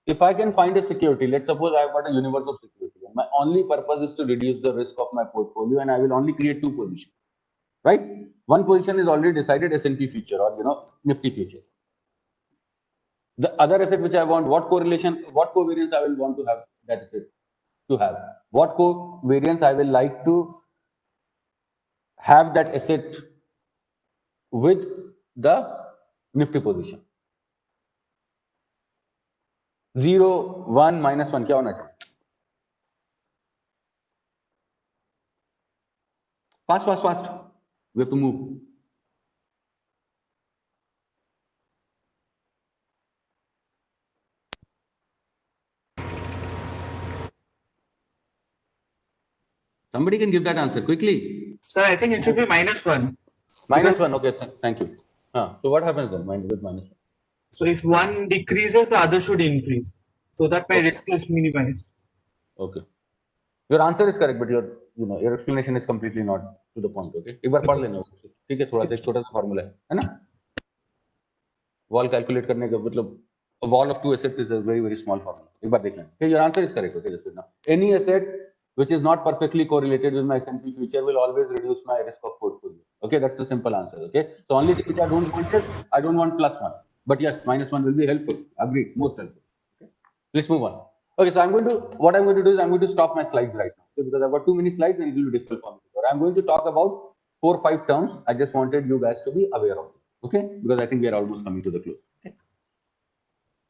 if I can find a security? Let's suppose I've got a universe of security, and my only purpose is to reduce the risk of my portfolio, and I will only create two positions. Right? One position is already decided S&P future or Nifty future. The other asset which I want, what covariance I will want to have that asset to have? What covariance I will like to have that asset with the Nifty position? 0, 1, -1 क्या होना चाहिए? Fast. We have to move. Somebody can give that answer quickly. Sir, I think it should be -1. -1. Okay, thank you. So what happens then with -1? So if one decreases, the other should increase, so that my risk is minimized. Okay. Your answer is correct, but your explanation is completely not to the point. Okay. एक बार पढ़ लेना. ठीक है, थोड़ा सा एक छोटा सा फॉर्मूला है ना? Wall calculate करने का मतलब a wall of two assets is a very small formula. एक बार देख लेना. Okay, your answer is correct. Okay, just now. Any asset which is not perfectly correlated with my S&P future will always reduce my risk of portfolio. Okay, that's the simple answer. Okay, so only thing which I don't want is I don't want +1. But yes, -1 will be helpful. Agreed, most helpful. Okay, let's move on. Okay, so what I'm going to do is I'm going to stop my slides right now, okay, because I've got too many slides and it will be difficult for me. I'm going to talk about 4 or 5 terms. I just wanted you guys to be aware of it. Okay, because I think we are almost coming to the close.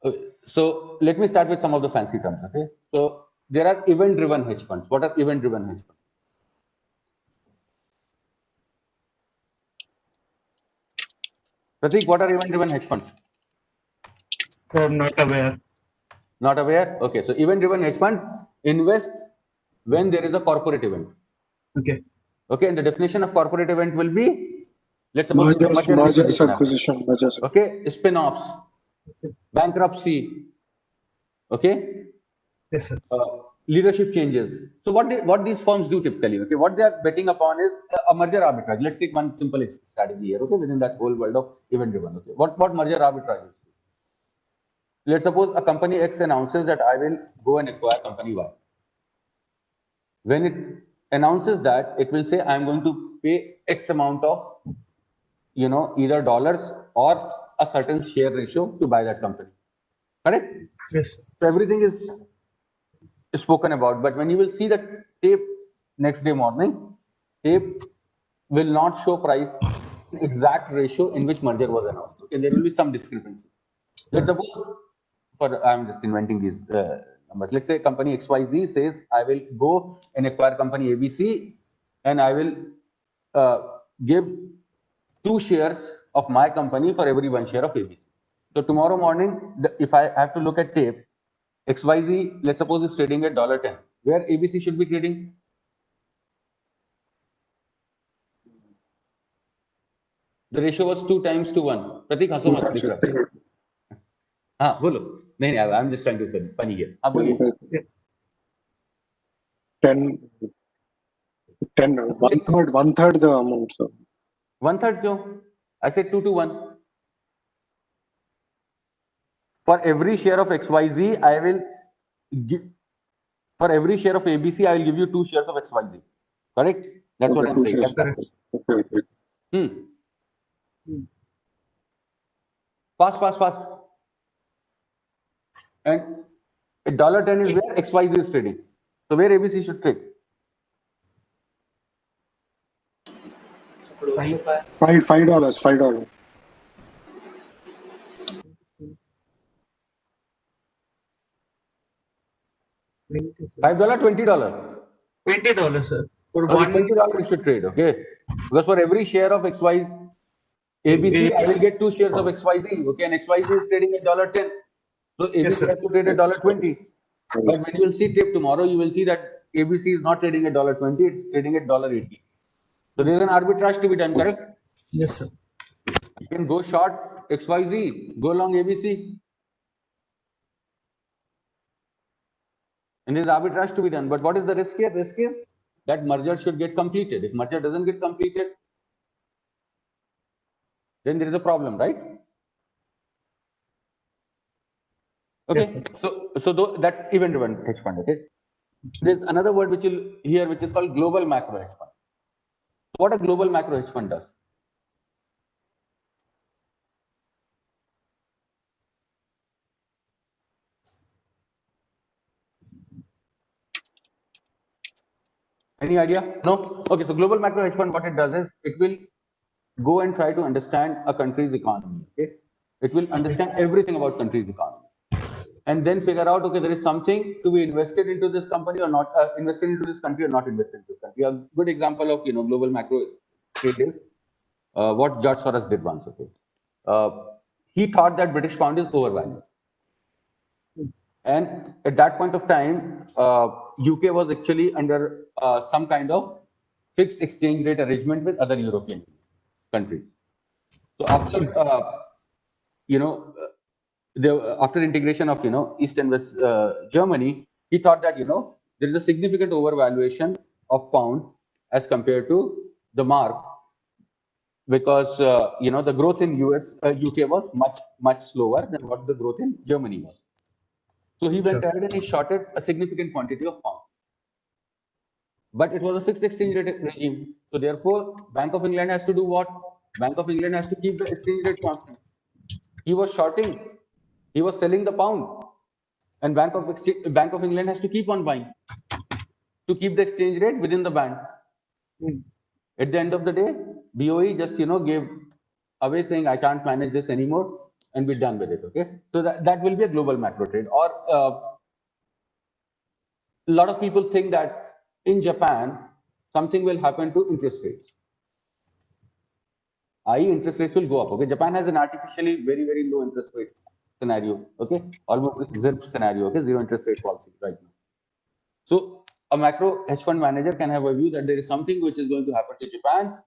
Okay, so let me start with some of the fancy terms. Okay, so there are event-driven hedge funds. What are event-driven hedge funds? Pratik, what are event-driven hedge funds? I'm not aware. Not aware? Okay, so event-driven hedge funds invest when there is a corporate event. Okay. Okay, and the definition of corporate event will be, let's suppose mergers, acquisition, mergers. Okay, spin-offs, bankruptcy. Okay. Yes, sir. Leadership changes. So what these firms do typically, okay, what they are betting upon is a merger arbitrage. Let's take one simple strategy here, okay, within that whole world of event-driven. Okay, what merger arbitrage is? Let's suppose a company X announces that I will go and acquire company Y. When it announces that, it will say I am going to pay X amount of, either dollars or a certain share ratio to buy that company. Correct? Yes. So everything is spoken about, but when you will see that tape next day morning, tape will not show price exact ratio in which merger was announced. Okay, there will be some discrepancy. Let's suppose, I'm just inventing these numbers. Let's say company XYZ says I will go and acquire company ABC, and I will give 2 shares of my company for every 1 share of ABC. So tomorrow morning, if I have to look at tape, XYZ, let's suppose, is trading at $10, where ABC should be trading. The ratio was 2 times to 1. Pratik, haso mat, dikh raha. हाँ बोलो. नहीं, I'm just trying to be funny here. हाँ बोलिए. 1/3 the amount, sir. 1/3 क्यों? I said 2 to 1. For every share of XYZ, I will give. For every share of ABC, I will give you 2 shares of XYZ. Correct? That's what I'm saying. That's correct. Okay. Fast. And $10 is where XYZ is trading. So where ABC should trade? $5. $5. $5, $20? $20, sir. For $20 you should trade, okay? Because for every share of XYZ, ABC, I will get 2 shares of XYZ, okay? And XYZ is trading at $10. So ABC has to trade at $20. But when you will see tape tomorrow, you will see that ABC is not trading at $20, it's trading at $80. So there is an arbitrage to be done, correct? Yes, sir. You can go short XYZ, go long ABC. And there is arbitrage to be done. But what is the risk here? Risk is that merger should get completed. If merger doesn't get completed, then there is a problem, right? Okay, yes, so that's event-driven hedge fund. Okay, there's another word which you'll hear, which is called global macro hedge fund. What a global macro hedge fund does? Any idea? No? Okay, so global macro hedge fund, what it does is it will go and try to understand a country's economy. Okay, it will understand everything about country's economy. And then figure out, okay, there is something to be invested into this company or not, invested into this country or not invested into this country. A good example of global macro trade is what George Soros did once. Okay, he thought that British pound is overvalued. And at that point of time, UK was actually under some kind of fixed exchange rate arrangement with other European countries. So after after integration of East and West Germany, he thought that there is a significant overvaluation of pound as compared to the mark, because the growth in UK was much slower than what the growth in Germany was. So he went ahead and he shorted a significant quantity of pound. But it was a fixed exchange rate regime. So therefore, Bank of England has to do what? Bank of England has to keep the exchange rate constant. He was shorting. He was selling the pound. And Bank of England has to keep on buying to keep the exchange rate within the band. At the end of the day, BOE just gave away saying, I can't manage this anymore, and be done with it. Okay, so that will be a global macro trade. Or a lot of people think that in Japan something will happen to interest rates. i.e., interest rates will go up. Okay, Japan has an artificially very low interest rate scenario. Okay, almost zero scenario. Okay, zero interest rate policy right now. So a macro hedge fund manager can have a view that there is something which is going to happen to Japan.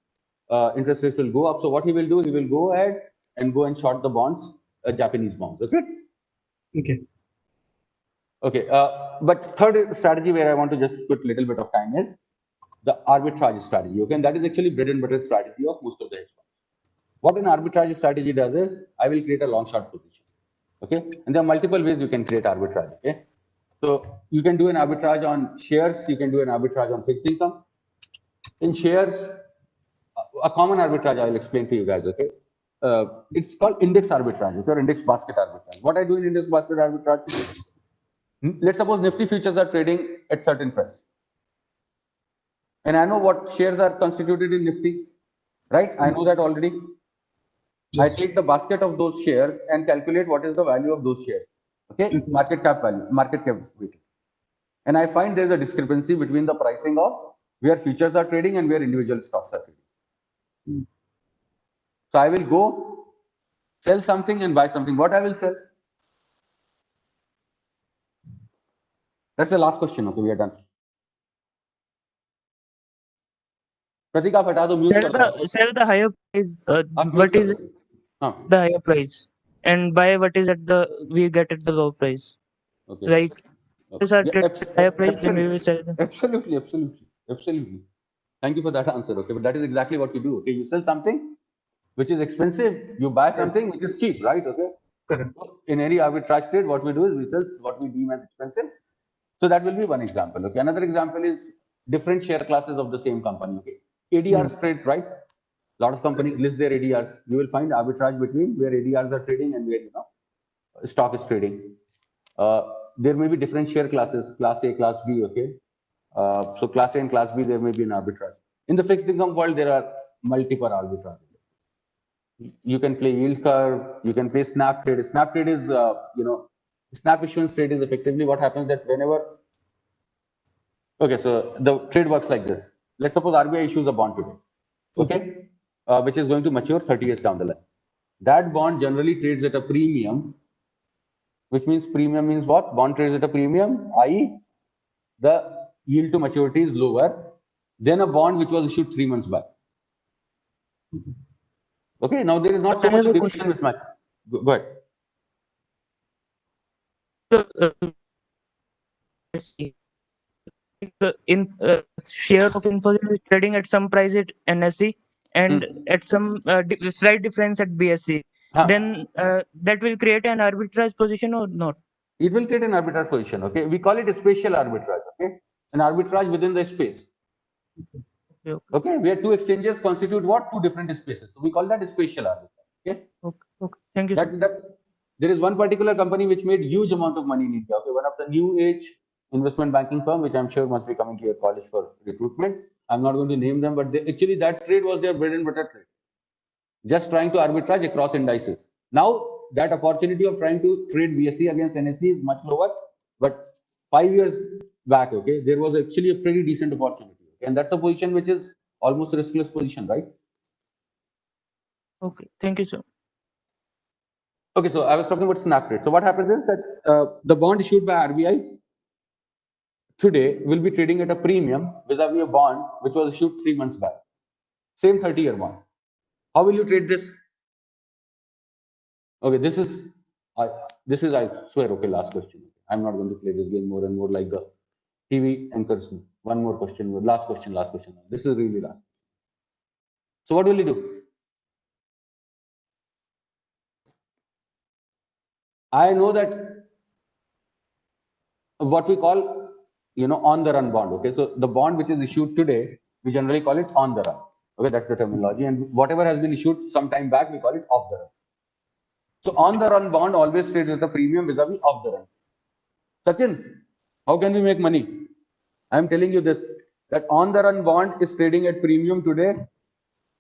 Interest rates will go up. So what he will do, he will go ahead and go and short the bonds, Japanese bonds. Okay. Okay. Okay. But third strategy where I want to just put a little bit of time is the arbitrage strategy. Okay, and that is actually bread and butter strategy of most of the hedge funds. What an arbitrage strategy does is, I will create a long short position. Okay, and there are multiple ways you can create arbitrage. Okay. So you can do an arbitrage on shares, you can do an arbitrage on fixed income. In shares, a common arbitrage I will explain to you guys, okay? It's called index arbitrage, or index basket arbitrage. What I do in index basket arbitrage, let's suppose Nifty futures are trading at certain price. And I know what shares are constituted in Nifty, right? I know that already. Yes. I take the basket of those shares and calculate what is the value of those shares. Okay, market cap value, market cap weighting. And I find there's a discrepancy between the pricing of where futures are trading and where individual stocks are trading. So I will go sell something and buy something. What I will sell? That's the last question. Okay, we are done. Pratik, आप हटा दो, mute कर दो. Sell the higher price. What is the higher price? And buy what is at the we get at the low price. Okay. Like higher price, then we will sell them. Absolutely. Thank you for that answer. Okay, but that is exactly what you do. Okay, you sell something which is expensive, you buy something which is cheap, right? Okay. Correct. In any arbitrage trade, what we do is we sell what we deem as expensive. So that will be one example. Okay. Another example is different share classes of the same company. Okay. ADRs trade, right? A lot of companies list their ADRs. You will find arbitrage between where ADRs are trading and where stock is trading. There may be different share classes, class A, class B. Okay. So class A and class B, there may be an arbitrage. In the fixed income world, there are multiple arbitrages. You can play yield curve, you can play snap trade. Snap trade is, snap issuance trade is effectively what happens that whenever, okay, so the trade works like this. Let's suppose RBI issues a bond today, okay, which is going to mature 30 years down the line. That bond generally trades at a premium, which means premium means what? Bond trades at a premium, i.e. the yield to maturity is lower than a bond which was issued 3 months back. Okay, now there is not so much duration mismatch. Go ahead. Share of Infosys is trading at some price at NSE and at some slight difference at BSE. Then that will create an arbitrage position or not? It will create an arbitrage position. Okay, we call it a spatial arbitrage. Okay, an arbitrage within the space. Okay, where two exchanges constitute what? Two different spaces. So we call that a spatial arbitrage. Okay. Thank you. There is one particular company which made huge amount of money in India. Okay, one of the new age investment banking firm, which I'm sure must be coming to your college for recruitment. I'm not going to name them, but actually that trade was their bread and butter trade. Just trying to arbitrage across indices. Now that opportunity of trying to trade BSE against NSE is much lower, but 5 years back, okay, there was actually a pretty decent opportunity. Okay? And that's a position which is almost a riskless position, right? Okay, thank you, sir. Okay, so I was talking about snap rate. So what happens is that the bond issued by RBI today will be trading at a premium vis-a-vis a bond which was issued 3 months back. Same 30-year bond. How will you trade this? Okay, this is I swear. Okay, last question. I'm not going to play this game more and more like the TV anchors. One more question. Last question. Last question. This is really last. So what will you do? I know that what we call, on the run bond. Okay, so the bond which is issued today, we generally call it on the run. Okay, that's the terminology. And whatever has been issued some time back, we call it off the run. So on the run bond always trades at a premium vis-a-vis off the run. Sachin, how can we make money? I am telling you this, that on the run bond is trading at premium today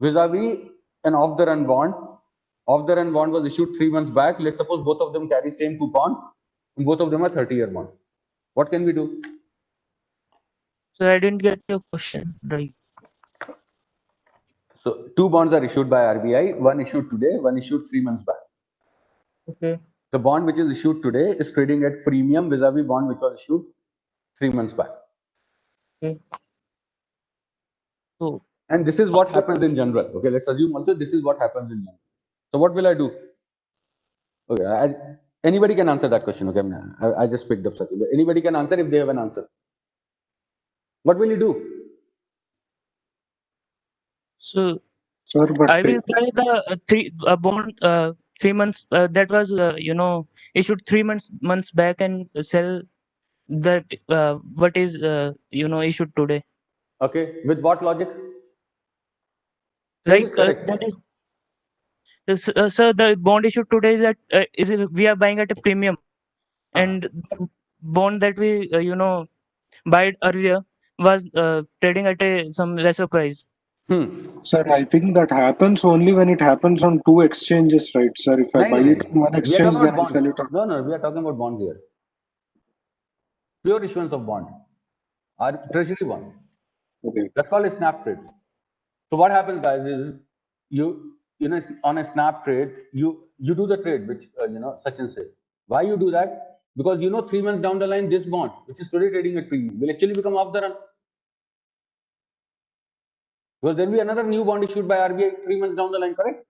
vis-a-vis an off the run bond. Off the run bond was issued 3 months back. Let's suppose both of them carry same coupon and both of them are 30-year bond. What can we do? So I didn't get your question right. So two bonds are issued by RBI, one issued today, one issued 3 months back. Okay. The bond which is issued today is trading at premium vis-a-vis bond which was issued 3 months back. Okay. So, and this is what happens in general. Okay, let's assume also this is what happens in general. So what will I do? Okay, anybody can answer that question. Okay, I just picked up something. Anybody can answer if they have an answer. What will you do? So Sir, but I will buy the bond 3 months that was issued 3 months back and sell that what is issued today. Okay, with what logic? Like that is sir, the bond issued today is at we are buying at a premium, and the bond that we buy earlier was trading at some lesser price. Sir, I think that happens only when it happens on two exchanges, right, sir? If I buy it on one We are exchange, talking then about I sell it bonds. on. No, we are talking about bonds here. Pure issuance of bond. Our treasury bond. Okay. That's called a snap trade. So what happens, guys, is you know on a snap trade, you do the trade, which Sachin said. Why you do that? Because 3 months down the line, this bond, which is today trading at premium, will actually become off the run. Because there will be another new bond issued by RBI 3 months down the line, correct?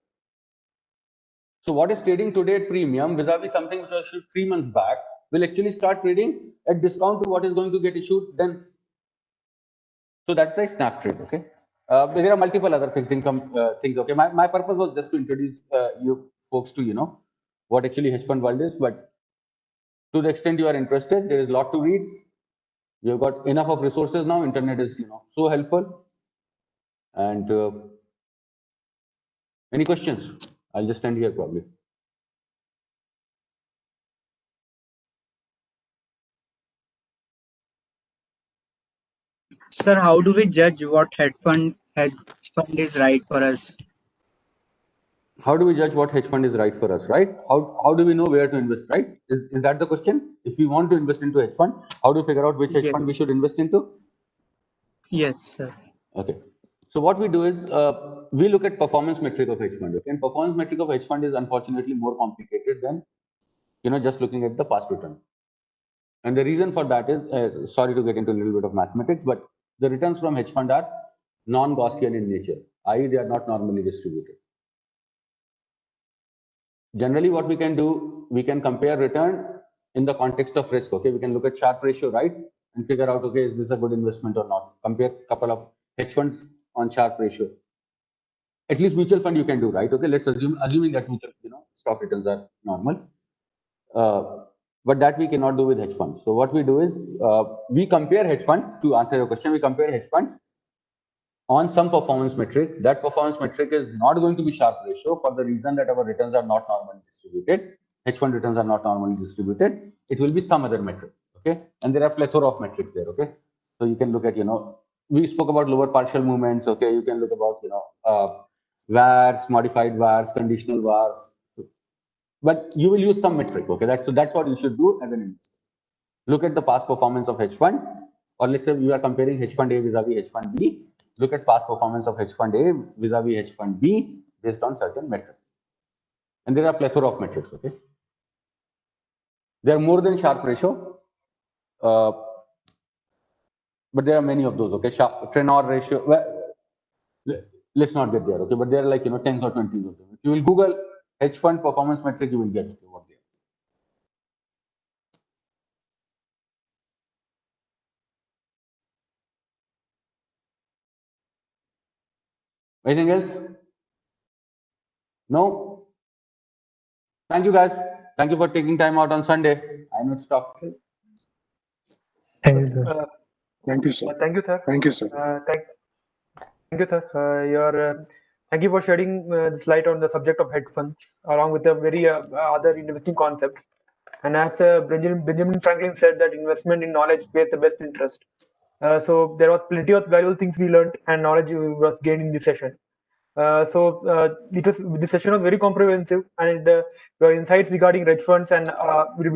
So what is trading today at premium vis-a-vis something which was issued 3 months back will actually start trading at discount to what is going to get issued then. So that's the snap trade. Okay. There are multiple other fixed income things. Okay. My purpose was just to introduce you folks to what actually hedge fund world is. But to the extent you are interested, there is a lot to read. We have got enough of resources now. Internet is so helpful. And any questions? I'll just stand here probably. Sir, how do we judge what hedge fund is right for us? How do we judge what hedge fund is right for us, right? How do we know where to invest, right? Is that the question? If we want to invest into hedge fund, how do we figure out which hedge fund we should invest into? Yes, sir. Okay. So what we do is we look at performance metric of hedge fund. Okay? And performance metric of hedge fund is unfortunately more complicated than just looking at the past return. And the reason for that is, sorry to get into a little bit of mathematics, but the returns from hedge fund are non-Gaussian in nature, i.e. they are not normally distributed. Generally, what we can do, we can compare return in the context of risk. Okay, we can look at Sharpe ratio, right, and figure out, okay, is this a good investment or not? Compare a couple of hedge funds on Sharpe ratio. At least mutual fund you can do, right? Okay, let's assuming that mutual stock returns are normal, but that we cannot do with hedge funds. So what we do is we compare hedge funds. To answer your question, we compare hedge funds on some performance metric. That performance metric is not going to be Sharpe ratio for the reason that our returns are not normally distributed. Hedge fund returns are not normally distributed. It will be some other metric. Okay, and there are plethora of metrics there. Okay, so you can look at we spoke about lower partial movements. Okay, you can look about VARs, modified VARs, conditional VAR, but you will use some metric. Okay, that's what you should do as an investor. Look at the past performance of hedge fund, or let's say you are comparing hedge fund A vis-a-vis hedge fund B. Look at past performance of hedge fund A vis-a-vis hedge fund B based on certain metrics. And there are plethora of metrics, okay? There are more than Sharpe ratio, but there are many of those, okay? Trenor ratio, well, let's not get there, okay? But there are like, 10s or 20s of them. If you will Google hedge fund performance metric, you will get what they are. Anything else? No? Thank you, guys. Thank you for taking time out on Sunday. I know it's tough. Thank you, sir. Thank you, sir. Thank you, sir. Thank you, sir. Thank you, sir. Thank you for shedding this light on the subject of hedge funds, along with the very other investing concepts. And as Benjamin Franklin said, that investment in knowledge pays the best interest. So there was plenty of valuable things we learned and knowledge was gained in this session. This session was very comprehensive, and your insights regarding hedge funds and will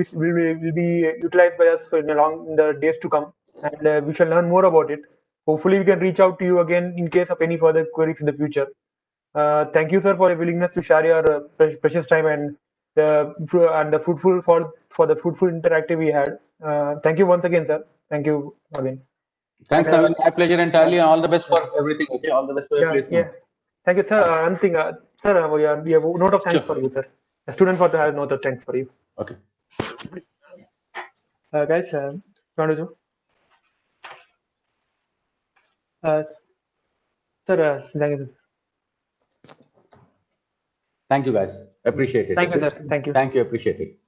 be utilized by us in the days to come, and we shall learn more about it. Hopefully, we can reach out to you again in case of any further queries in the future. Thank you, sir, for your willingness to share your precious time and the fruitful for the fruitful interactive we had. Thank you once again, sir. Thank you again. Thanks, Naveen. My pleasure entirely, and all the best for everything. Okay, all the best for your placement. Yeah. Thank you, sir. One thing, sir, we have a note of thanks for you, sir. A student for the have note of thanks for you. Okay. Guys, you want to do? Sir, thank you. Thank you, guys. Appreciate it. Thank you, okay? sir. Thank you. Thank you. Appreciate it.